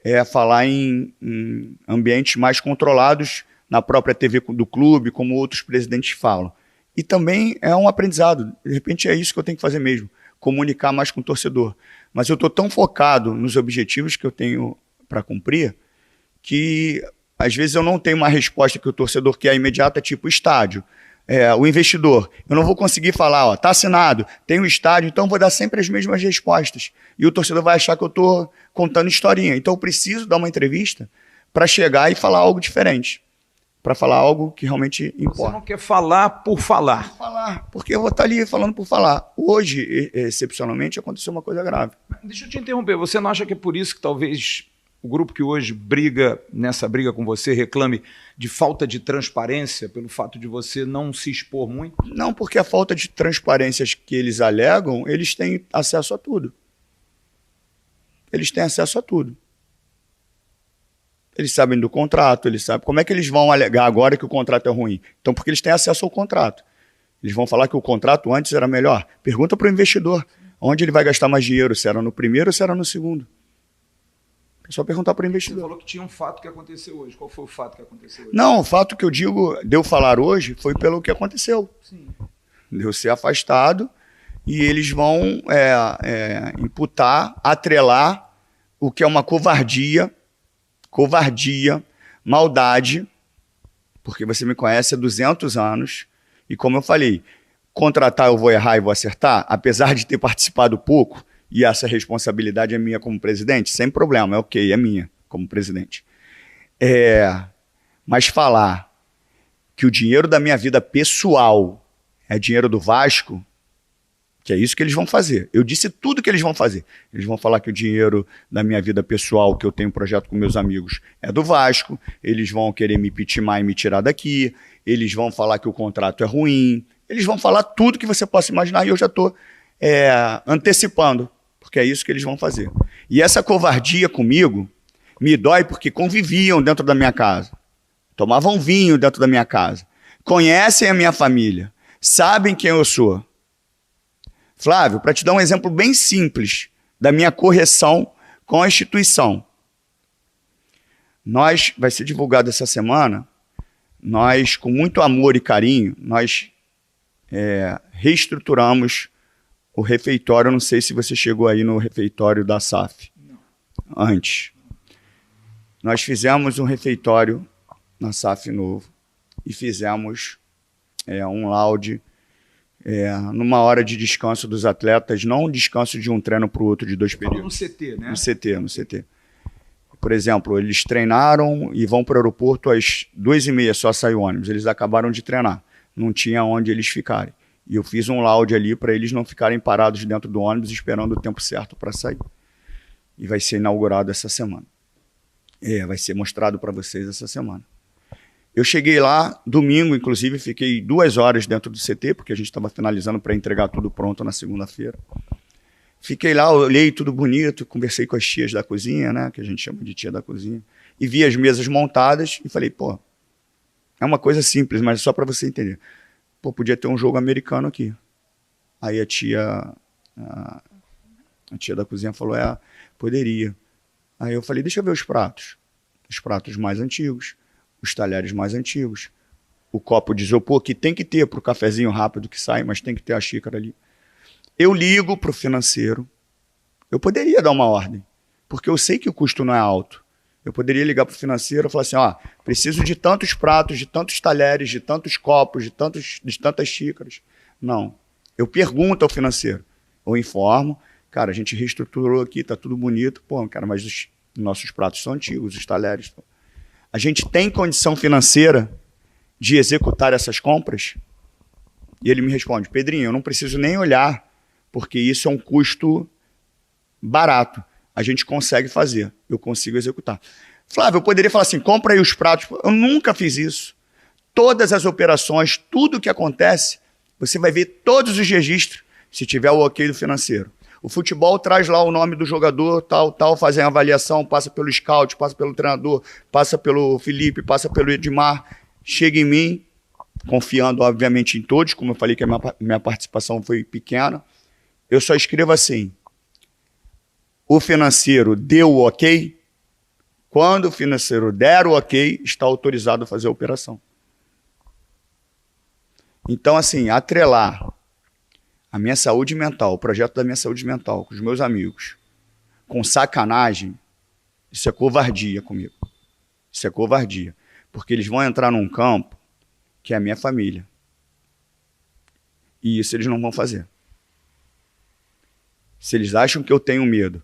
é falar em ambientes mais controlados, na própria TV do clube, como outros presidentes falam. E também é um aprendizado. De repente é isso que eu tenho que fazer mesmo, comunicar mais com o torcedor. Mas eu estou tão focado nos objetivos que eu tenho para cumprir, que às vezes eu não tenho uma resposta que o torcedor quer imediata, tipo estádio. O investidor, eu não vou conseguir falar, está assinado, tem o estádio, então vou dar sempre as mesmas respostas. E o torcedor vai achar que eu estou contando historinha. Então eu preciso dar uma entrevista para chegar e falar algo diferente. Para falar algo que realmente importa. Você não quer falar por falar. Por falar, porque eu vou estar ali falando por falar. Hoje, excepcionalmente, aconteceu uma coisa grave. Deixa eu te interromper, você não acha que é por isso que talvez o grupo que hoje briga, nessa briga com você, reclame de falta de transparência pelo fato de você não se expor muito? Não, porque a falta de transparência que eles alegam, eles têm acesso a tudo. Eles têm acesso a tudo. Eles sabem do contrato, eles sabem. Como é que eles vão alegar agora que o contrato é ruim? Então, porque eles têm acesso ao contrato. Eles vão falar que o contrato antes era melhor. Pergunta para o investidor onde ele vai gastar mais dinheiro, se era no primeiro ou se era no segundo. É só perguntar para o investidor. Você falou que tinha um fato que aconteceu hoje. Qual foi o fato que aconteceu hoje? Não, o fato que eu digo de eu falar hoje foi pelo que aconteceu. Sim. De eu ser afastado e eles vão imputar, atrelar o que é uma covardia, maldade, porque você me conhece há 200 anos e como eu falei, contratar eu vou errar e vou acertar, apesar de ter participado pouco, e essa responsabilidade é minha como presidente, sem problema, é minha como presidente. Mas falar que o dinheiro da minha vida pessoal é dinheiro do Vasco, Que é isso que eles vão fazer. Eu disse tudo que eles vão fazer. Eles vão falar que o dinheiro da minha vida pessoal, que eu tenho um projeto com meus amigos, é do Vasco. Eles vão querer me pitimar e me tirar daqui. Eles vão falar que o contrato é ruim. Eles vão falar tudo que você possa imaginar e eu já estou antecipando, porque é isso que eles vão fazer. E essa covardia comigo me dói porque conviviam dentro da minha casa. Tomavam vinho dentro da minha casa. Conhecem a minha família. Sabem quem eu sou. Flávio, para te dar um exemplo bem simples da minha correção com a instituição. Vai ser divulgado essa semana, nós, com muito amor e carinho, nós reestruturamos o refeitório. Eu não sei se você chegou aí no refeitório da SAF. Não. Antes. Nós fizemos um refeitório na SAF novo e fizemos um lounge numa hora de descanso dos atletas, não um descanso de um treino para o outro de 2 períodos. No CT, né? No CT. Por exemplo, eles treinaram e vão para o aeroporto às 2h30, só sai o ônibus. Eles acabaram de treinar, não tinha onde eles ficarem. E eu fiz um lounge ali para eles não ficarem parados dentro do ônibus esperando o tempo certo para sair. E vai ser inaugurado essa semana. Vai ser mostrado para vocês essa semana. Eu cheguei lá, domingo, inclusive, fiquei 2 horas dentro do CT, porque a gente estava finalizando para entregar tudo pronto na segunda-feira. Fiquei lá, olhei tudo bonito, conversei com as tias da cozinha, né, que a gente chama de tia da cozinha, e vi as mesas montadas e falei, pô, é uma coisa simples, mas só para você entender. Pô, podia ter um jogo americano aqui. Aí a tia da cozinha falou, poderia. Aí eu falei, deixa eu ver os pratos mais antigos, os talheres mais antigos, o copo de isopor, que tem que ter para o cafezinho rápido que sai, mas tem que ter a xícara ali. Eu ligo para o financeiro, eu poderia dar uma ordem, porque eu sei que o custo não é alto. Eu poderia ligar para o financeiro e falar assim, preciso de tantos pratos, de tantos talheres, de tantos copos, de tantas xícaras. Não. Eu pergunto ao financeiro, eu informo, cara, a gente reestruturou aqui, tá tudo bonito, pô, cara, mas os nossos pratos são antigos, os talheres. A gente tem condição financeira de executar essas compras? E ele me responde, Pedrinho, eu não preciso nem olhar, porque isso é um custo barato. A gente consegue fazer, eu consigo executar. Flávio, eu poderia falar assim, compra aí os pratos. Eu nunca fiz isso. Todas as operações, tudo que acontece, você vai ver todos os registros, se tiver o ok do financeiro. O futebol traz lá o nome do jogador, tal, fazem a avaliação, passa pelo scout, passa pelo treinador, passa pelo Felipe, passa pelo Edmar, chega em mim, confiando, obviamente, em todos, como eu falei que a minha participação foi pequena. Eu só escrevo assim, o financeiro deu o ok, quando o financeiro der o ok, está autorizado a fazer a operação. Então, assim, atrelar a minha saúde mental, o projeto da minha saúde mental, com os meus amigos, com sacanagem, isso é covardia comigo. Isso é covardia. Porque eles vão entrar num campo que é a minha família. E isso eles não vão fazer. Se eles acham que eu tenho medo,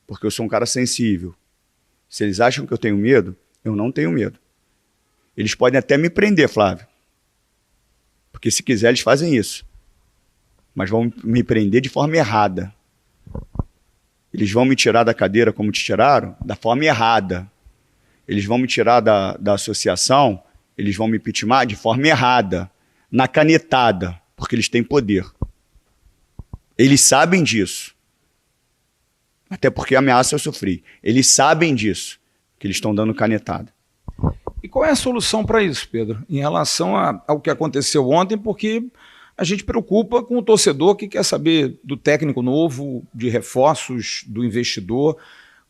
porque eu sou um cara sensível, se eles acham que eu tenho medo, eu não tenho medo. Eles podem até me prender, Flávio. Porque se quiser, eles fazem isso. Mas vão me prender de forma errada. Eles vão me tirar da cadeira como te tiraram, da forma errada. Eles vão me tirar da associação, eles vão me pitimar de forma errada, na canetada, porque eles têm poder. Eles sabem disso. Até porque a ameaça eu sofri. Eles sabem disso, que eles estão dando canetada. E qual é a solução para isso, Pedro? Em relação ao que aconteceu ontem, porque a gente preocupa com o torcedor que quer saber do técnico novo, de reforços, do investidor.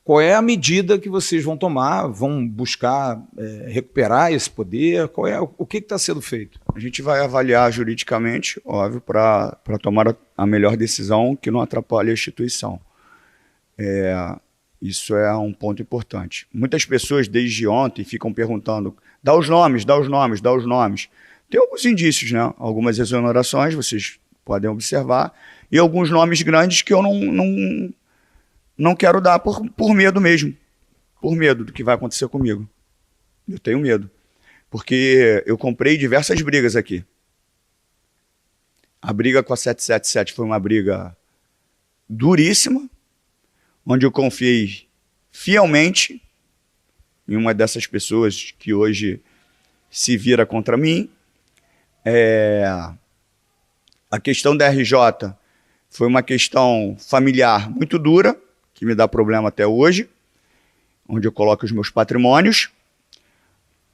Qual é a medida que vocês vão tomar? Vão buscar recuperar esse poder? O que está sendo feito? A gente vai avaliar juridicamente, óbvio, para tomar a melhor decisão que não atrapalhe a instituição. Isso é um ponto importante. Muitas pessoas, desde ontem, ficam perguntando, dá os nomes. Tem alguns indícios, né? Algumas exonerações, vocês podem observar, e alguns nomes grandes que eu não quero dar por medo mesmo. Por medo do que vai acontecer comigo. Eu tenho medo. Porque eu comprei diversas brigas aqui. A briga com a 777 foi uma briga duríssima, onde eu confiei fielmente em uma dessas pessoas que hoje se vira contra mim. A questão da RJ foi uma questão familiar muito dura, que me dá problema até hoje, onde eu coloco os meus patrimônios,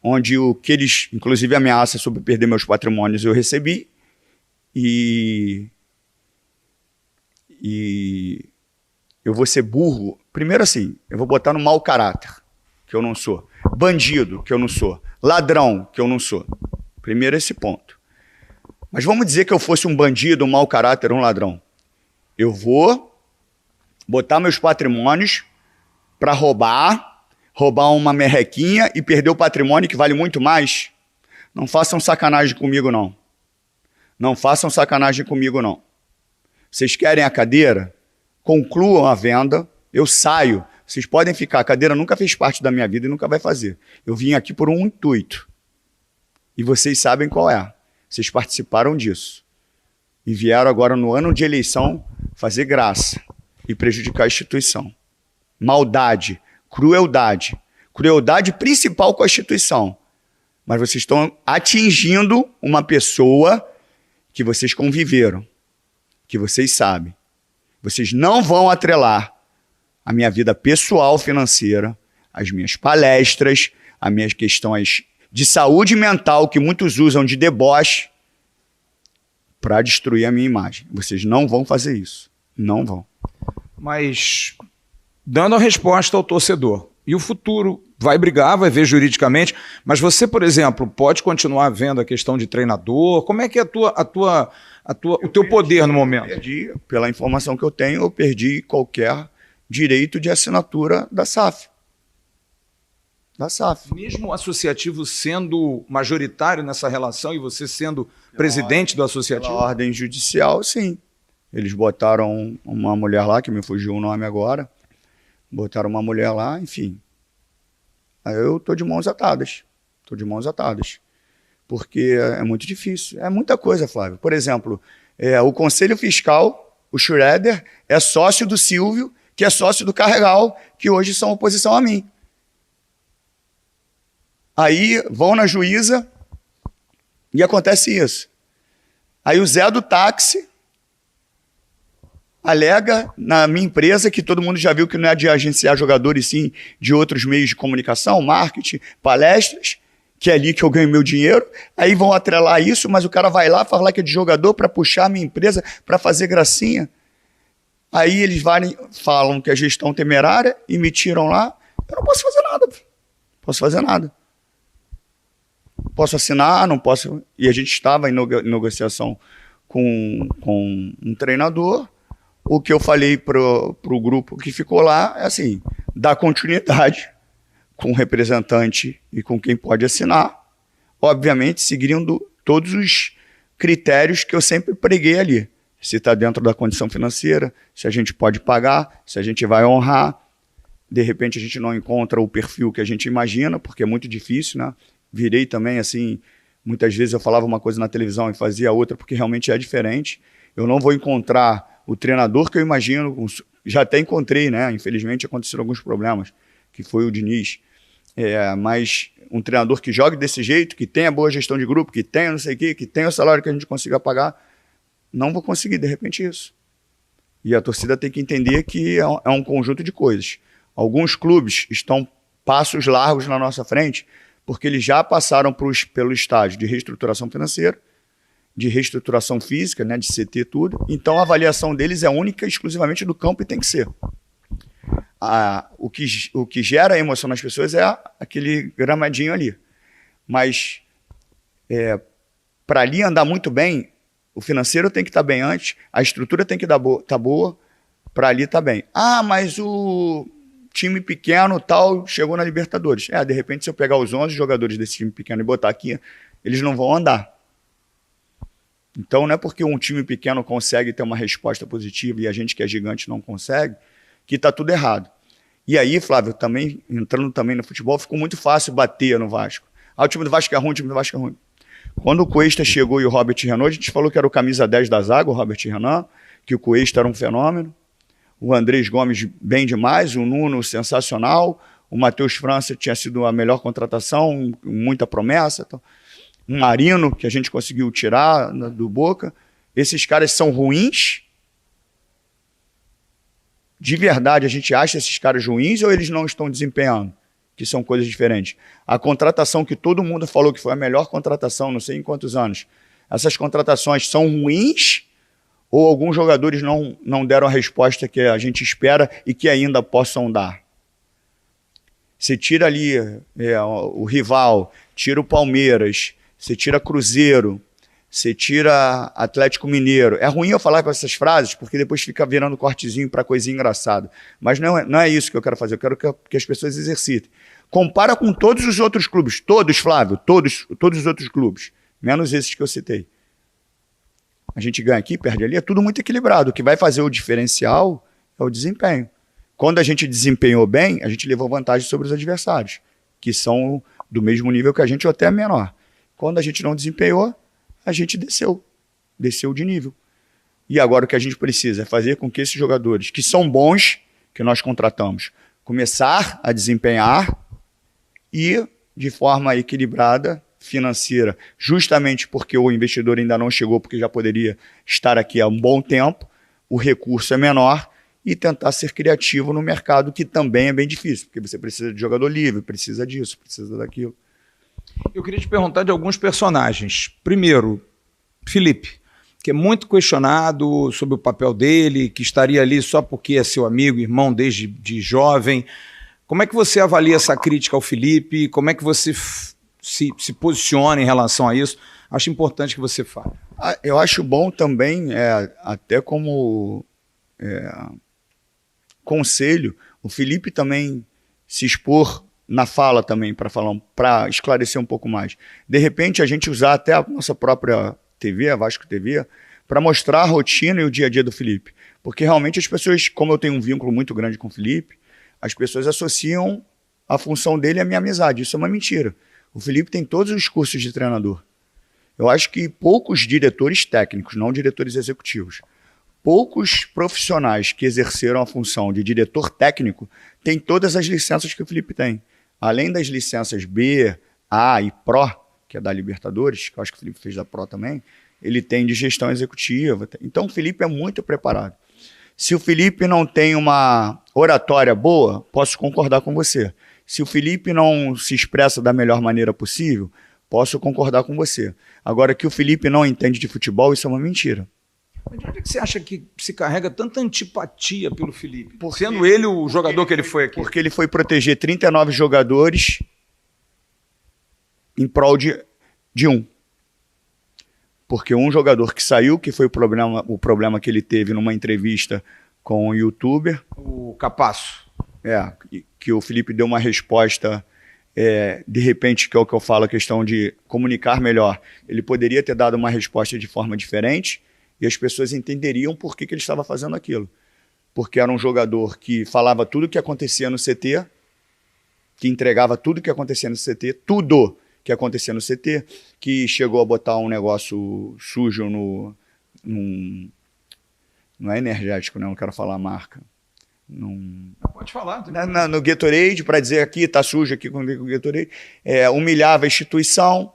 onde o que eles, inclusive, ameaça sobre perder meus patrimônios, eu recebi, e eu vou ser burro. Primeiro assim, eu vou botar no mau caráter, que eu não sou. Bandido, que eu não sou. Ladrão, que eu não sou. Primeiro esse ponto. Mas vamos dizer que eu fosse um bandido, um mau caráter, um ladrão. Eu vou botar meus patrimônios para roubar uma merrequinha e perder o patrimônio que vale muito mais. Não façam sacanagem comigo, não. Não façam sacanagem comigo, não. Vocês querem a cadeira? Concluam a venda, eu saio. Vocês podem ficar, a cadeira nunca fez parte da minha vida e nunca vai fazer. Eu vim aqui por um intuito. E vocês sabem qual é. Vocês participaram disso. E vieram agora, no ano de eleição, fazer graça e prejudicar a instituição. Maldade, crueldade. Crueldade principal com a instituição. Mas vocês estão atingindo uma pessoa que vocês conviveram, que vocês sabem. Vocês não vão atrelar a minha vida pessoal financeira, as minhas palestras, as minhas questões de saúde mental, que muitos usam de deboche, para destruir a minha imagem. Vocês não vão fazer isso. Não vão. Mas, dando a resposta ao torcedor, e o futuro vai brigar, vai ver juridicamente, mas você, por exemplo, pode continuar vendo a questão de treinador? Como é que é o teu poder no momento? Perdi, pela informação que eu tenho, eu perdi qualquer direito de assinatura da SAF. Da SAF. Mesmo o associativo sendo majoritário nessa relação e você sendo presidente do associativo? Pela ordem judicial, sim. Eles botaram uma mulher lá, que me fugiu o nome agora, botaram uma mulher lá, enfim. Aí eu tô de mãos atadas. Tô de mãos atadas. Porque é muito difícil. É muita coisa, Flávio. Por exemplo, o Conselho Fiscal, o Schroeder, é sócio do Silvio, que é sócio do Carregal, que hoje são oposição a mim. Aí vão na juíza e acontece isso. Aí o Zé do táxi alega na minha empresa, que todo mundo já viu que não é de agenciar jogadores, sim de outros meios de comunicação, marketing, palestras, que é ali que eu ganho meu dinheiro. Aí vão atrelar isso, mas o cara vai lá falar que é de jogador para puxar a minha empresa, para fazer gracinha. Aí eles falam que é gestão temerária e me tiram lá. Eu não posso fazer nada. Posso fazer nada. Posso assinar, não posso. E a gente estava em negociação com um treinador. O que eu falei pro grupo que ficou lá é assim: dar continuidade com o representante e com quem pode assinar, obviamente seguindo todos os critérios que eu sempre preguei ali. Se está dentro da condição financeira, se a gente pode pagar, se a gente vai honrar. De repente a gente não encontra o perfil que a gente imagina, porque é muito difícil, né? Virei também assim, muitas vezes eu falava uma coisa na televisão e fazia outra, porque realmente é diferente. Eu não vou encontrar o treinador que eu imagino, já até encontrei, né? Infelizmente aconteceram alguns problemas, que foi o Diniz. Mas um treinador que jogue desse jeito, que tenha boa gestão de grupo, que tenha não sei o quê, que tenha o salário que a gente consiga pagar, não vou conseguir, de repente, isso. E a torcida tem que entender que é um conjunto de coisas. Alguns clubes estão passos largos na nossa frente, porque eles já passaram pelo estágio de reestruturação financeira, de reestruturação física, né, de CT tudo. Então a avaliação deles é única e exclusivamente do campo e tem que ser. O que gera emoção nas pessoas é aquele gramadinho ali. Mas para ali andar muito bem, o financeiro tem que estar bem antes, a estrutura tem que estar boa, para ali estar bem. Ah, mas o time pequeno tal chegou na Libertadores. De repente, se eu pegar os 11 jogadores desse time pequeno e botar aqui, eles não vão andar. Então, não é porque um time pequeno consegue ter uma resposta positiva e a gente que é gigante não consegue, que está tudo errado. E aí, Flávio, também entrando também no futebol, ficou muito fácil bater no Vasco. O time do Vasco é ruim, o time do Vasco é ruim. Quando o Cuesta chegou e o Robert Renan, a gente falou que era o camisa 10 da zaga, o Robert Renan, que o Cuesta era um fenômeno, o Andrés Gomes bem demais, o Nuno sensacional, o Matheus França tinha sido a melhor contratação, muita promessa, um Marino que a gente conseguiu tirar do Boca. Esses caras são ruins? De verdade, a gente acha esses caras ruins ou eles não estão desempenhando? Que são coisas diferentes. A contratação que todo mundo falou que foi a melhor contratação, não sei em quantos anos, essas contratações são ruins ou alguns jogadores não deram a resposta que a gente espera e que ainda possam dar? Você tira ali o rival, tira o Palmeiras, você tira Cruzeiro, você tira Atlético Mineiro. É ruim eu falar com essas frases, porque depois fica virando cortezinho para coisinha engraçada. Mas não é isso que eu quero fazer, eu quero que as pessoas exercitem. Compara com todos os outros clubes, todos, Flávio, todos os outros clubes, menos esses que eu citei. A gente ganha aqui, perde ali, é tudo muito equilibrado. O que vai fazer o diferencial é o desempenho. Quando a gente desempenhou bem, a gente levou vantagem sobre os adversários, que são do mesmo nível que a gente ou até menor. Quando a gente não desempenhou, a gente desceu de nível. E agora o que a gente precisa é fazer com que esses jogadores, que são bons, que nós contratamos, começar a desempenhar e de forma equilibrada, financeira, justamente porque o investidor ainda não chegou, porque já poderia estar aqui há um bom tempo, o recurso é menor, e tentar ser criativo no mercado, que também é bem difícil, porque você precisa de jogador livre, precisa disso, precisa daquilo. Eu queria te perguntar de alguns personagens. Primeiro, Felipe, que é muito questionado sobre o papel dele, que estaria ali só porque é seu amigo, irmão desde de jovem. Como é que você avalia essa crítica ao Felipe? Como é que você se posiciona em relação a isso? Acho importante que você fale. Eu acho bom também, até como conselho, o Felipe também se expor na fala também, para esclarecer um pouco mais. De repente, a gente usar até a nossa própria TV, a Vasco TV, para mostrar a rotina e o dia a dia do Felipe. Porque realmente as pessoas, como eu tenho um vínculo muito grande com o Felipe, as pessoas associam a função dele à minha amizade. Isso é uma mentira. O Felipe tem todos os cursos de treinador. Eu acho que poucos diretores técnicos, não diretores executivos, poucos profissionais que exerceram a função de diretor técnico têm todas as licenças que o Felipe tem. Além das licenças B, A e Pro, que é da Libertadores, que eu acho que o Felipe fez da Pro também, ele tem de gestão executiva. Então o Felipe é muito preparado. Se o Felipe não tem uma oratória boa, posso concordar com você. Se o Felipe não se expressa da melhor maneira possível, posso concordar com você. Agora, que o Felipe não entende de futebol, isso é uma mentira. Mas de onde é que você acha que se carrega tanta antipatia pelo Felipe? Sendo ele o jogador que ele foi aqui. Porque ele foi proteger 39 jogadores em prol de um. Porque um jogador que saiu, que foi o problema que ele teve numa entrevista com um youtuber. O Capasso. Que o Felipe deu uma resposta, de repente, que é o que eu falo, a questão de comunicar melhor. Ele poderia ter dado uma resposta de forma diferente, e as pessoas entenderiam por que ele estava fazendo aquilo. Porque era um jogador que falava tudo o que acontecia no CT, que entregava tudo o que acontecia no CT, tudo que acontecia no CT, que chegou a botar um negócio sujo não é energético, não quero falar a marca. Pode falar. No Gatorade, para dizer aqui, tá sujo aqui com o Gatorade, humilhava a instituição.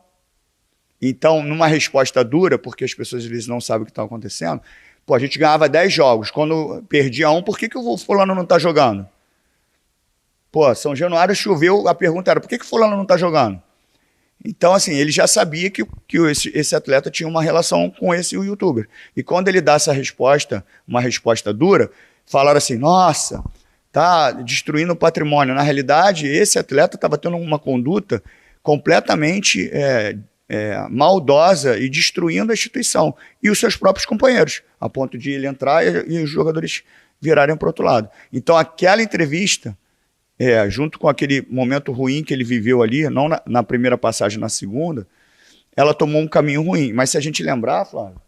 Então, numa resposta dura, porque as pessoas às vezes não sabem o que está acontecendo, a gente ganhava 10 jogos. Quando perdia um, por que o fulano não está jogando? São Januário choveu, a pergunta era, por que o fulano não está jogando? Então, assim, ele já sabia que esse atleta tinha uma relação com esse youtuber. E quando ele dá essa resposta, uma resposta dura, falaram assim, nossa, tá destruindo o patrimônio. Na realidade, esse atleta estava tendo uma conduta completamente maldosa e destruindo a instituição e os seus próprios companheiros, a ponto de ele entrar e os jogadores virarem para o outro lado. Então, aquela entrevista, junto com aquele momento ruim que ele viveu ali, não na primeira passagem, na segunda, ela tomou um caminho ruim. Mas se a gente lembrar, Flávio,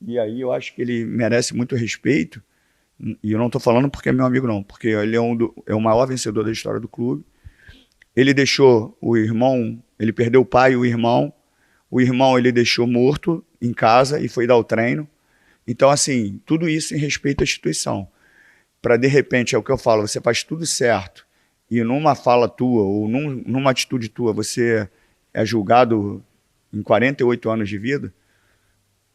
e aí eu acho que ele merece muito respeito, e eu não estou falando porque é meu amigo não, porque ele é o maior vencedor da história do clube. Ele deixou o irmão, ele perdeu o pai e o irmão O irmão ele deixou morto em casa e foi dar o treino. Então, assim, tudo isso em respeito à instituição. Para, de repente, é o que eu falo, você faz tudo certo e numa fala tua ou numa atitude tua você é julgado em 48 anos de vida,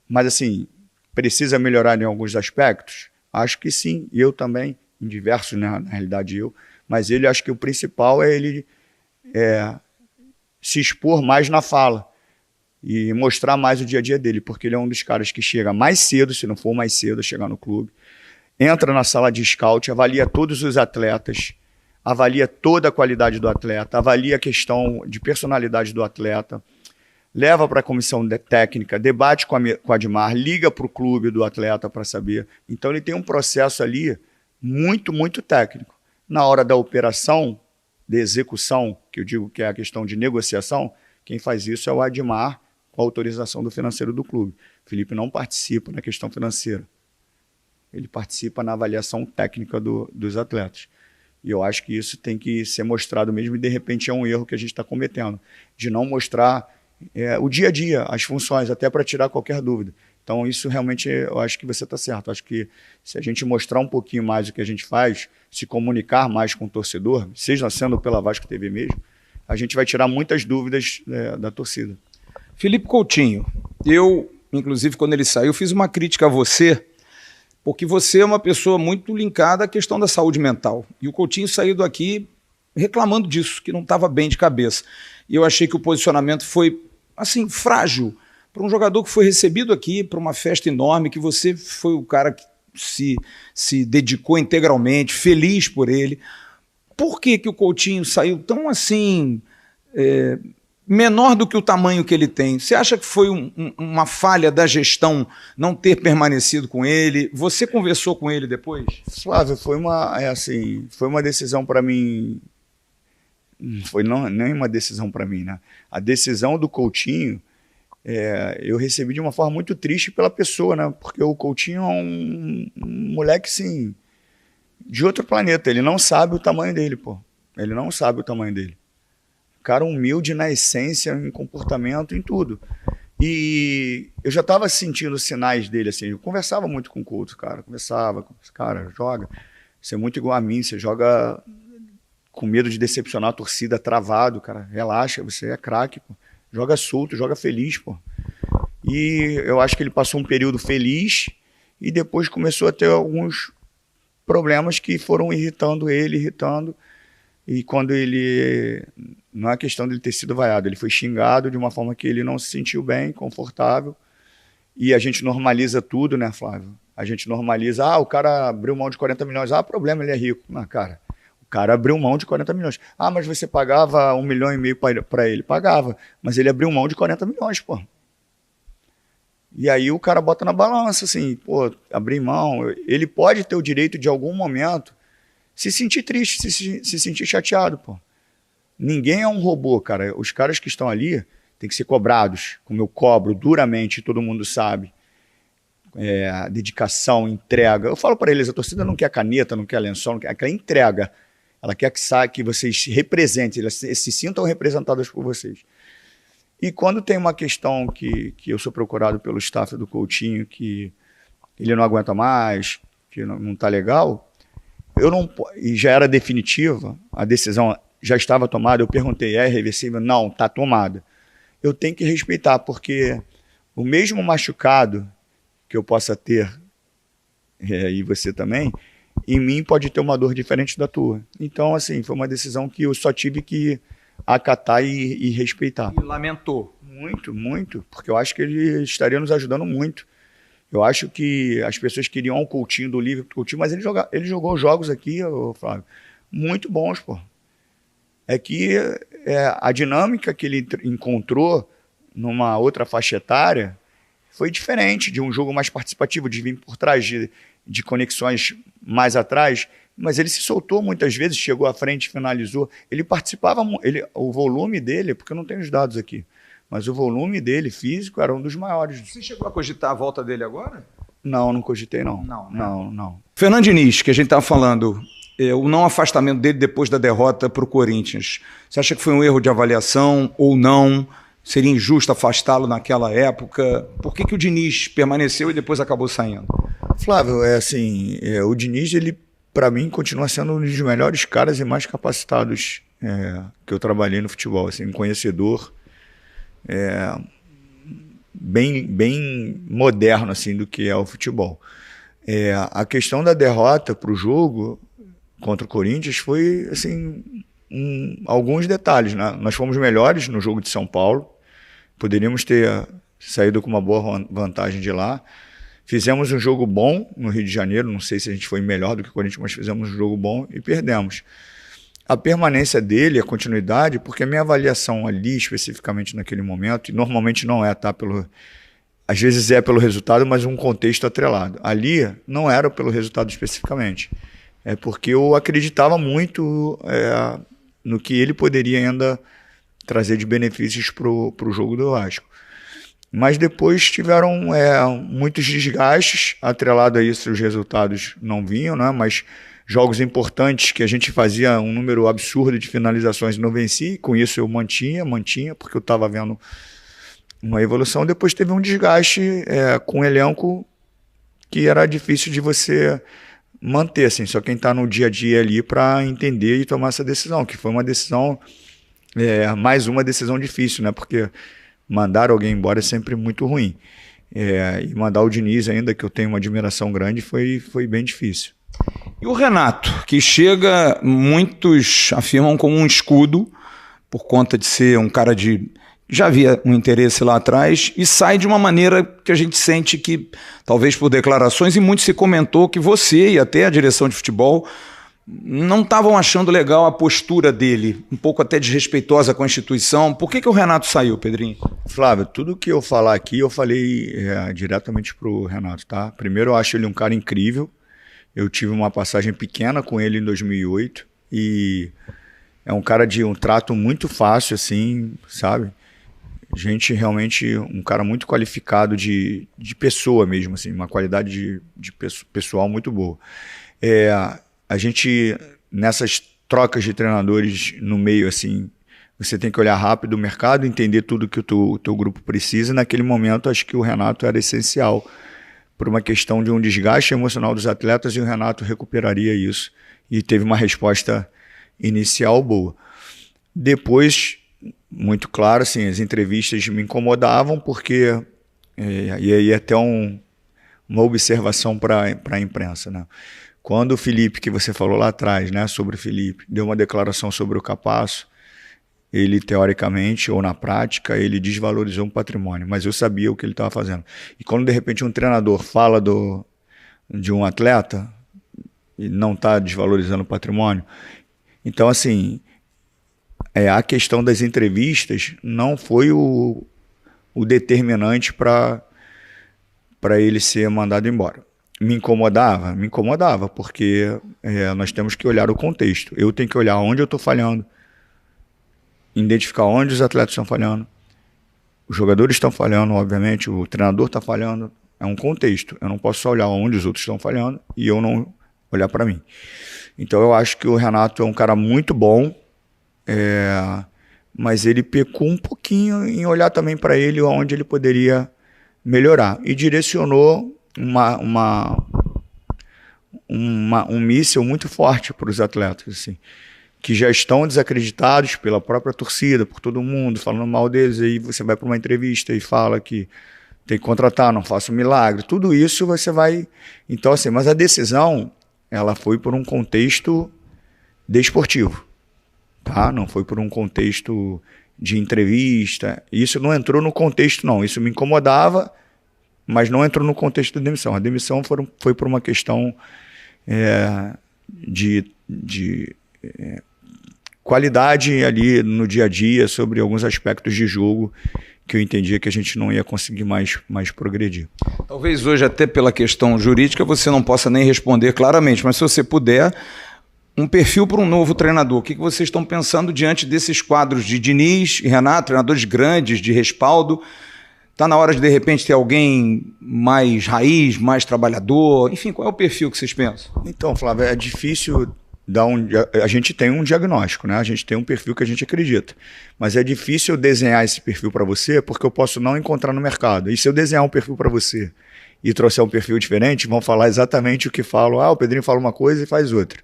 mas, assim, precisa melhorar em alguns aspectos? Acho que sim, eu também, em diversos, né, na realidade eu, mas ele, acho que o principal é ele se expor mais na fala e mostrar mais o dia a dia dele, porque ele é um dos caras que chega mais cedo, se não for mais cedo, a chegar no clube, entra na sala de scout, avalia todos os atletas, avalia toda a qualidade do atleta, avalia a questão de personalidade do atleta, leva para a comissão técnica, debate com a Admar, liga para o clube do atleta para saber. Então ele tem um processo ali muito, muito técnico. Na hora da operação, de execução, que eu digo que é a questão de negociação, quem faz isso é o Admar, com a autorização do financeiro do clube. O Felipe não participa na questão financeira. Ele participa na avaliação técnica dos atletas. E eu acho que isso tem que ser mostrado mesmo, e de repente é um erro que a gente está cometendo, de não mostrar o dia a dia, as funções, até para tirar qualquer dúvida. Então isso realmente, eu acho que você está certo. Eu acho que se a gente mostrar um pouquinho mais o que a gente faz, se comunicar mais com o torcedor, seja sendo pela Vasco TV mesmo, a gente vai tirar muitas dúvidas da torcida. Felipe Coutinho, eu, inclusive, quando ele saiu, fiz uma crítica a você, porque você é uma pessoa muito linkada à questão da saúde mental. E o Coutinho saiu daqui reclamando disso, que não estava bem de cabeça. E eu achei que o posicionamento foi, assim, frágil para um jogador que foi recebido aqui para uma festa enorme, que você foi o cara que se dedicou integralmente, feliz por ele. Por que o Coutinho saiu tão assim, menor do que o tamanho que ele tem? Você acha que foi uma falha da gestão não ter permanecido com ele? Você conversou com ele depois? Flávio, foi uma decisão para mim. Foi nem uma decisão para mim, né? A decisão do Coutinho, eu recebi de uma forma muito triste pela pessoa, né? Porque o Coutinho é um moleque, sim, de outro planeta. Ele não sabe o tamanho dele, pô. Ele não sabe o tamanho dele. Cara humilde na essência, em comportamento, em tudo. E eu já estava sentindo sinais dele, assim. Eu conversava muito com o Couto, cara. Cara, joga. Você é muito igual a mim, você joga com medo de decepcionar a torcida, travado, cara. Relaxa, você é craque, pô. Joga solto, joga feliz, pô. E eu acho que ele passou um período feliz e depois começou a ter alguns problemas que foram irritando ele. E quando ele... Não é questão dele ter sido vaiado, ele foi xingado de uma forma que ele não se sentiu bem, confortável. E a gente normaliza tudo, né, Flávio? A gente normaliza, o cara abriu mão de 40 milhões, problema, ele é rico. Não, cara, o cara abriu mão de 40 milhões. mas você pagava 1,5 milhão para ele? Pagava, mas ele abriu mão de 40 milhões, pô. E aí o cara bota na balança, assim, pô, abrir mão. Ele pode ter o direito de, algum momento, se sentir triste, se sentir chateado, pô. Ninguém é um robô, cara. Os caras que estão ali têm que ser cobrados, como eu cobro duramente, todo mundo sabe. Dedicação, entrega. Eu falo para eles, a torcida não quer caneta, não quer lençol, não quer entrega. Ela quer que vocês representem, elas se sintam representadas por vocês. E quando tem uma questão que eu sou procurado pelo staff do Coutinho, que ele não aguenta mais, que não está legal, e já era definitiva, a decisão já estava tomada, eu perguntei, é irreversível? Não, está tomada. Eu tenho que respeitar, porque o mesmo machucado que eu possa ter, e você também, em mim pode ter uma dor diferente da tua. Então, assim, foi uma decisão que eu só tive que acatar e respeitar. E lamentou? Muito, muito, porque eu acho que ele estaria nos ajudando muito. Eu acho que as pessoas queriam o Coutinho do Liverpool, mas ele jogou jogos aqui, Flávio, muito bons, pô. É que a dinâmica que ele encontrou numa outra faixa etária foi diferente, de um jogo mais participativo, de vir por trás, de conexões mais atrás, mas ele se soltou muitas vezes, chegou à frente, finalizou. Ele participava, o volume dele, porque eu não tenho os dados aqui, mas o volume dele físico era um dos maiores. Você chegou a cogitar a volta dele agora? Não cogitei, não. Não. Fernando Diniz, que a gente estava falando, o não afastamento dele depois da derrota para o Corinthians, você acha que foi um erro de avaliação ou não? seria injusto afastá-lo naquela época? Por que o Diniz permaneceu e depois acabou saindo? Flávio, o Diniz, ele, para mim, continua sendo um dos melhores caras e mais capacitados que eu trabalhei no futebol, assim, um conhecedor bem moderno assim, do que é o futebol. A questão da derrota para o jogo contra o Corinthians foi assim, alguns detalhes, né? Nós fomos melhores no jogo de São Paulo, poderíamos ter saído com uma boa vantagem de lá. Fizemos um jogo bom no Rio de Janeiro, não sei se a gente foi melhor do que o Corinthians, mas fizemos um jogo bom e perdemos. A permanência dele, a continuidade, porque a minha avaliação ali, especificamente naquele momento, e normalmente não tá às vezes é pelo resultado, mas um contexto atrelado. Ali não era pelo resultado especificamente. É porque eu acreditava muito no que ele poderia ainda trazer de benefícios para o jogo do Vasco. Mas depois tiveram muitos desgastes, atrelado a isso os resultados não vinham, né? Mas jogos importantes que a gente fazia um número absurdo de finalizações e não vencia, e com isso eu mantinha, porque eu estava vendo uma evolução. Depois teve um desgaste com um elenco que era difícil de você manter, assim, só quem está no dia a dia ali para entender e tomar essa decisão, que foi uma decisão, mais uma decisão difícil, né? Porque mandar alguém embora é sempre muito ruim. E mandar o Diniz ainda, que eu tenho uma admiração grande, foi bem difícil. E o Renato, que chega, muitos afirmam como um escudo, por conta de ser um cara já havia um interesse lá atrás, e sai de uma maneira que a gente sente que, talvez por declarações, e muito se comentou que você e até a direção de futebol não estavam achando legal a postura dele, um pouco até desrespeitosa com a instituição. Por que o Renato saiu, Pedrinho? Flávio, tudo que eu falar aqui, eu falei diretamente pro Renato, tá? Primeiro, eu acho ele um cara incrível. Eu tive uma passagem pequena com ele em 2008 e é um cara de um trato muito fácil, assim, sabe? Gente, realmente, um cara muito qualificado de pessoa mesmo, assim, uma qualidade de pessoal muito boa. A gente, nessas trocas de treinadores no meio, assim, você tem que olhar rápido o mercado, entender tudo que o teu grupo precisa. Naquele momento, acho que o Renato era essencial por uma questão de um desgaste emocional dos atletas, e o Renato recuperaria isso. E teve uma resposta inicial boa. Depois, muito claro, assim, as entrevistas me incomodavam, porque, e aí até uma observação para a imprensa, né? Quando o Felipe, que você falou lá atrás, né, sobre o Felipe, deu uma declaração sobre o Capasso, ele, teoricamente, ou na prática, ele desvalorizou um patrimônio, mas eu sabia o que ele estava fazendo. E quando, de repente, um treinador fala de um atleta e não está desvalorizando o patrimônio, então, assim, a questão das entrevistas não foi o determinante para ele ser mandado embora. Me incomodava? Me incomodava, porque nós temos que olhar o contexto. Eu tenho que olhar onde eu estou falhando, identificar onde os atletas estão falhando, os jogadores estão falhando, obviamente, o treinador está falhando. É um contexto. Eu não posso só olhar onde os outros estão falhando e eu não olhar para mim. Então eu acho que o Renato é um cara muito bom, mas ele pecou um pouquinho em olhar também para ele onde ele poderia melhorar, e direcionou um míssil muito forte para os atletas, assim, que já estão desacreditados pela própria torcida, por todo mundo, falando mal deles. Aí você vai para uma entrevista e fala que tem que contratar, não faça um milagre. Tudo isso você vai... Então, assim, mas a decisão, ela foi por um contexto desportivo, tá? Não foi por um contexto de entrevista. Isso não entrou no contexto, não. Isso me incomodava, mas não entrou no contexto da demissão. A demissão foi por uma questão de qualidade ali no dia a dia, sobre alguns aspectos de jogo que eu entendia que a gente não ia conseguir mais progredir. Talvez hoje, até pela questão jurídica, você não possa nem responder claramente, mas se você puder, um perfil para um novo treinador. O que vocês estão pensando diante desses quadros de Diniz e Renato, treinadores grandes, de respaldo? Está na hora de repente, ter alguém mais raiz, mais trabalhador? Enfim, qual é o perfil que vocês pensam? Então, Flávio, é difícil a gente tem um diagnóstico, né? A gente tem um perfil que a gente acredita. Mas é difícil eu desenhar esse perfil para você porque eu posso não encontrar no mercado. E se eu desenhar um perfil para você e trouxer um perfil diferente, vão falar exatamente o que falam. O Pedrinho fala uma coisa e faz outra.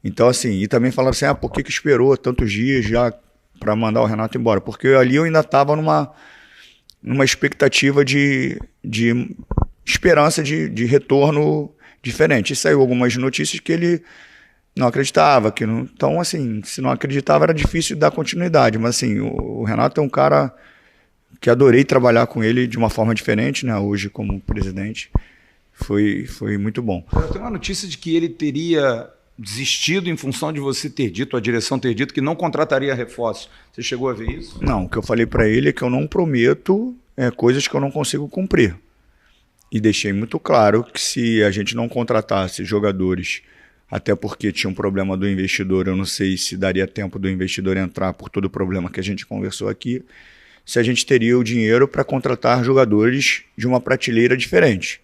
Então, assim, e também falaram assim, por que esperou tantos dias já para mandar o Renato embora? Porque ali eu ainda estava numa expectativa de esperança de retorno diferente. E saiu algumas notícias que ele não acreditava, que não... Então, assim, se não acreditava era difícil dar continuidade. Mas, assim, o Renato é um cara que adorei trabalhar com ele de uma forma diferente, né? Hoje, como presidente, foi muito bom. Eu tenho uma notícia de que ele teria desistido em função de você ter dito, a direção ter dito que não contrataria reforços. Você chegou a ver isso? Não, o que eu falei para ele é que eu não prometo coisas que eu não consigo cumprir. E deixei muito claro que se a gente não contratasse jogadores, até porque tinha um problema do investidor, eu não sei se daria tempo do investidor entrar por todo o problema que a gente conversou aqui, se a gente teria o dinheiro para contratar jogadores de uma prateleira diferente.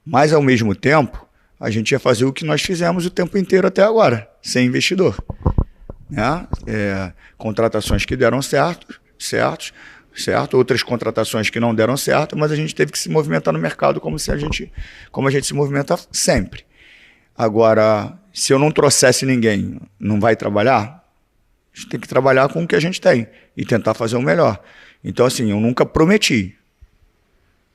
Mas, ao mesmo tempo, a gente ia fazer o que nós fizemos o tempo inteiro até agora, sem investidor. Né? Contratações que deram certo, outras contratações que não deram certo, mas a gente teve que se movimentar no mercado como a gente se movimenta sempre. Agora, se eu não trouxesse ninguém, não vai trabalhar? A gente tem que trabalhar com o que a gente tem e tentar fazer o melhor. Então, assim, eu nunca prometi.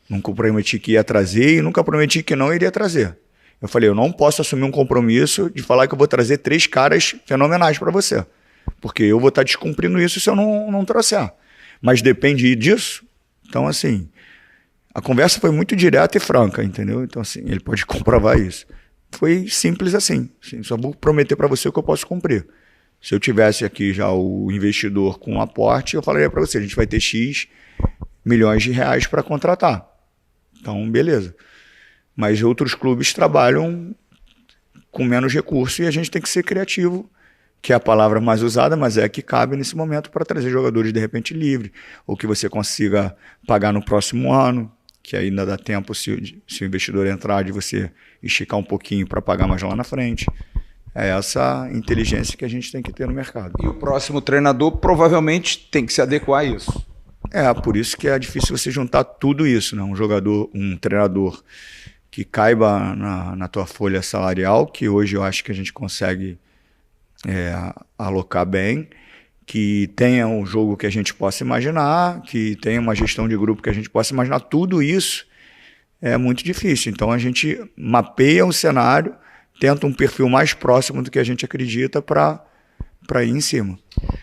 Nunca prometi que ia trazer e nunca prometi que não iria trazer. Eu falei, eu não posso assumir um compromisso de falar que eu vou trazer 3 caras fenomenais para você. Porque eu vou estar descumprindo isso se eu não trouxer. Mas depende disso. Então, assim, a conversa foi muito direta e franca, entendeu? Então, assim, ele pode comprovar isso. Foi simples assim. Só vou prometer para você o que eu posso cumprir. Se eu tivesse aqui já o investidor com um aporte, eu falaria para você, a gente vai ter X milhões de reais para contratar. Então, beleza. Mas outros clubes trabalham com menos recurso e a gente tem que ser criativo, que é a palavra mais usada, mas é a que cabe nesse momento para trazer jogadores de repente livre, ou que você consiga pagar no próximo ano, que ainda dá tempo, se o investidor entrar, de você esticar um pouquinho para pagar mais lá na frente. É essa inteligência que a gente tem que ter no mercado. E o próximo treinador provavelmente tem que se adequar a isso. Por isso que é difícil você juntar tudo isso, né? Um treinador que caiba na tua folha salarial, que hoje eu acho que a gente consegue alocar bem, que tenha um jogo que a gente possa imaginar, que tenha uma gestão de grupo que a gente possa imaginar. Tudo isso é muito difícil. Então a gente mapeia um cenário, tenta um perfil mais próximo do que a gente acredita para ir em cima.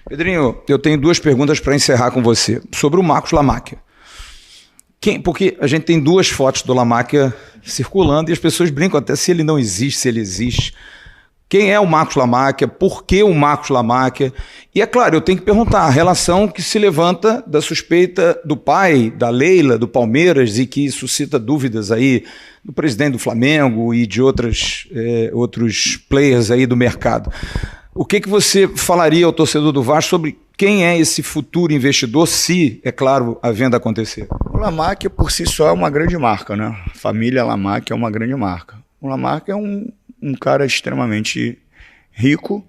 Pedrinho, eu tenho 2 perguntas para encerrar com você. Sobre o Marcos Lamáquia. Porque a gente tem 2 fotos do Lamáquia circulando e as pessoas brincam até se ele não existe, se ele existe. Quem é o Marcos Lamáquia? Por que o Marcos Lamáquia? E é claro, eu tenho que perguntar a relação que se levanta da suspeita do pai, da Leila, do Palmeiras, e que suscita dúvidas aí do presidente do Flamengo e de outros players aí do mercado. O que você falaria ao torcedor do Vasco sobre quem é esse futuro investidor, se, é claro, a venda acontecer? O Lamáquia, por si só, é uma grande marca, né? A família Lamáquia é uma grande marca. O Lamáquia é um cara extremamente rico,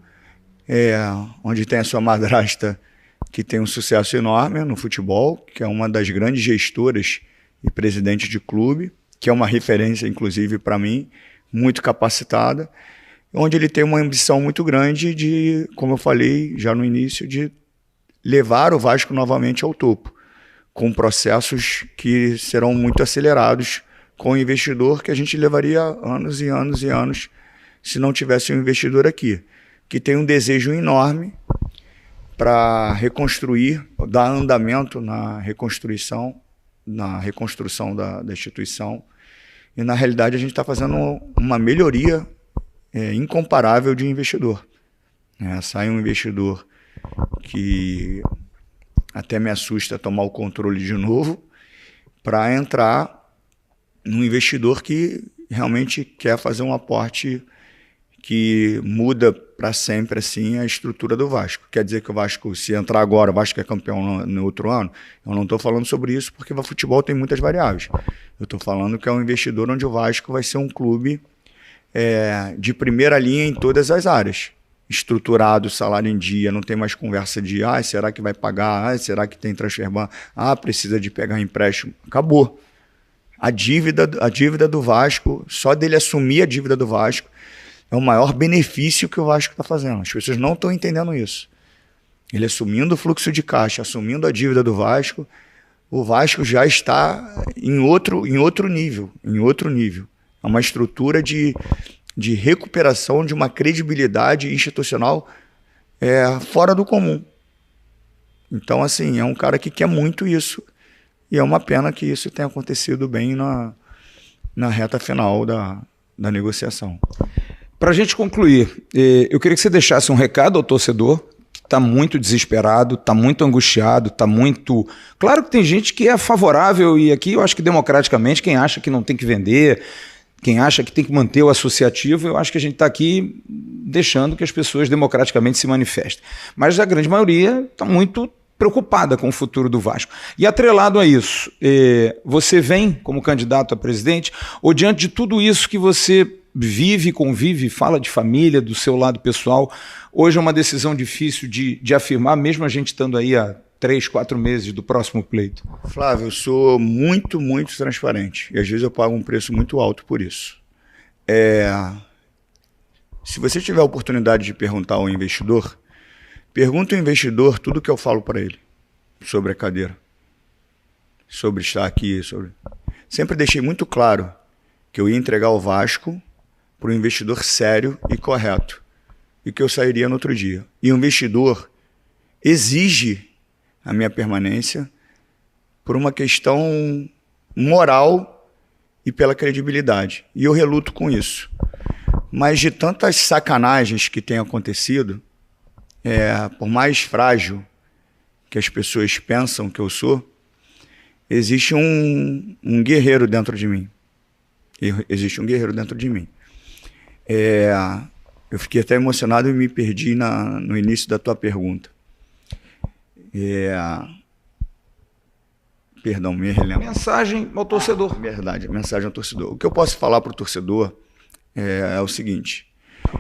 onde tem a sua madrasta, que tem um sucesso enorme no futebol, que é uma das grandes gestoras e presidente de clube, que é uma referência, inclusive, para mim, muito capacitada, onde ele tem uma ambição muito grande de, como eu falei já no início, de levar o Vasco novamente ao topo, com processos que serão muito acelerados com o investidor, que a gente levaria anos e anos e anos se não tivesse um investidor aqui, que tem um desejo enorme para reconstruir, dar andamento na reconstrução da instituição. E, na realidade, a gente está fazendo uma melhoria incomparável de investidor. Sai um investidor que até me assusta tomar o controle de novo, para entrar num investidor que realmente quer fazer um aporte que muda para sempre assim a estrutura do Vasco. Quer dizer que o Vasco, se entrar agora, o Vasco é campeão no outro ano? Eu não estou falando sobre isso porque o futebol tem muitas variáveis. Eu estou falando que é um investidor onde o Vasco vai ser um clube de primeira linha em todas as áreas. estruturado, salário em dia, não tem mais conversa de será que vai pagar? Será que tem transfer ban? Precisa de pegar empréstimo. Acabou. A dívida do Vasco, só dele assumir a dívida do Vasco, é o maior benefício que o Vasco está fazendo. As pessoas não estão entendendo isso. Ele assumindo o fluxo de caixa, assumindo a dívida do Vasco, o Vasco já está em outro nível. É uma estrutura de recuperação de uma credibilidade institucional fora do comum. Então, assim, é um cara que quer muito isso. E é uma pena que isso tenha acontecido bem na reta final da negociação. Para a gente concluir, eu queria que você deixasse um recado ao torcedor que está muito desesperado, está muito angustiado, está muito... Claro que tem gente que é favorável, e aqui eu acho que democraticamente, quem acha que não tem que vender, quem acha que tem que manter o associativo, eu acho que a gente está aqui deixando que as pessoas democraticamente se manifestem. Mas a grande maioria está muito preocupada com o futuro do Vasco. E atrelado a isso, você vem como candidato a presidente, ou diante de tudo isso que você vive, convive, fala de família, do seu lado pessoal, hoje é uma decisão difícil de afirmar, mesmo a gente estando aí há 3, 4 meses do próximo pleito? Flávio, eu sou muito, muito transparente. E às vezes eu pago um preço muito alto por isso. Se você tiver a oportunidade de perguntar ao investidor, pergunta ao investidor tudo que eu falo para ele sobre a cadeira, sobre estar aqui. Sempre deixei muito claro que eu ia entregar o Vasco para um investidor sério e correto e que eu sairia no outro dia. E o investidor exige a minha permanência por uma questão moral e pela credibilidade. E eu reluto com isso. Mas de tantas sacanagens que têm acontecido, por mais frágil que as pessoas pensam que eu sou, existe um guerreiro dentro de mim. Existe um guerreiro dentro de mim. Eu fiquei até emocionado e me perdi no início da tua pergunta. Perdão, me relembro. Mensagem ao torcedor. Verdade, mensagem ao torcedor. O que eu posso falar para o torcedor é o seguinte.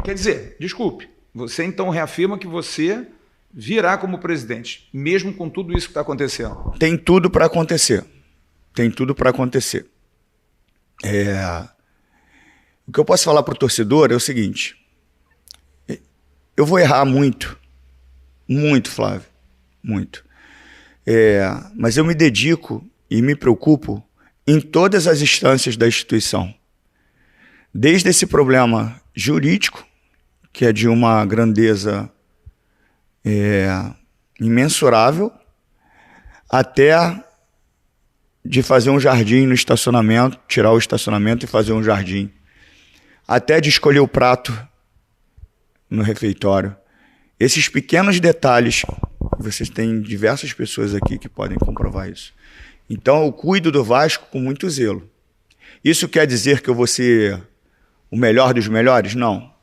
Quer dizer, desculpe, você então reafirma que você virá como presidente, mesmo com tudo isso que está acontecendo? Tem tudo para acontecer. Tem tudo para acontecer. O que eu posso falar para o torcedor é o seguinte. Eu vou errar muito. Muito, Flávio. Muito. Mas eu me dedico e me preocupo em todas as instâncias da instituição. Desde esse problema jurídico, que é de uma grandeza imensurável, até de fazer um jardim no estacionamento, tirar o estacionamento e fazer um jardim, até de escolher o prato no refeitório. Esses pequenos detalhes, vocês têm diversas pessoas aqui que podem comprovar isso. Então eu cuido do Vasco com muito zelo. Isso quer dizer que eu vou ser o melhor dos melhores? Não.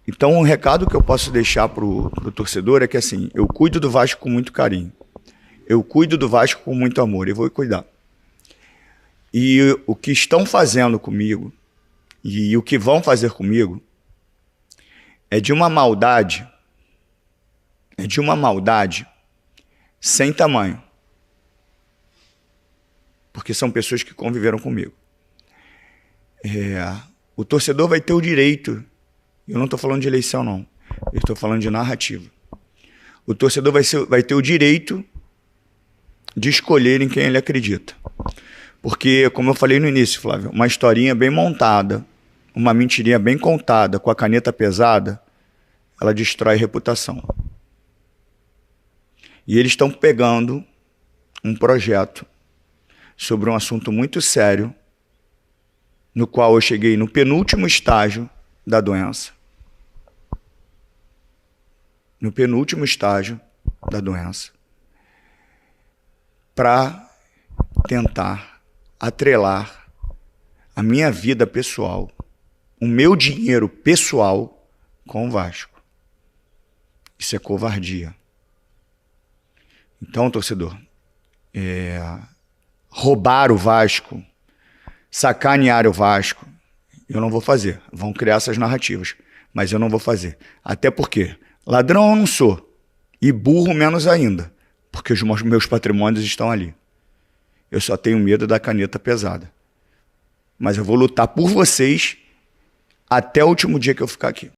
Então um recado que eu posso deixar para o torcedor é que assim, eu cuido do Vasco com muito carinho. Eu cuido do Vasco com muito amor e vou cuidar. E o que estão fazendo comigo e o que vão fazer comigo é de uma maldade, sem tamanho. Porque são pessoas que conviveram comigo. O torcedor vai ter o direito, eu não estou falando de eleição não, eu estou falando de narrativa. O torcedor vai ter o direito de escolher em quem ele acredita. Porque, como eu falei no início, Flávio, uma historinha bem montada, uma mentirinha bem contada, com a caneta pesada, ela destrói reputação. E eles estão pegando um projeto sobre um assunto muito sério, no qual eu cheguei no penúltimo estágio da doença. No penúltimo estágio da doença. Para tentar atrelar a minha vida pessoal, o meu dinheiro pessoal com o Vasco. Isso é covardia. Então, torcedor, roubar o Vasco, sacanear o Vasco, eu não vou fazer. Vão criar essas narrativas. mas eu não vou fazer. Até porque ladrão eu não sou, e burro menos ainda, porque os meus patrimônios estão ali. Eu só tenho medo da caneta pesada. Mas eu vou lutar por vocês até o último dia que eu ficar aqui.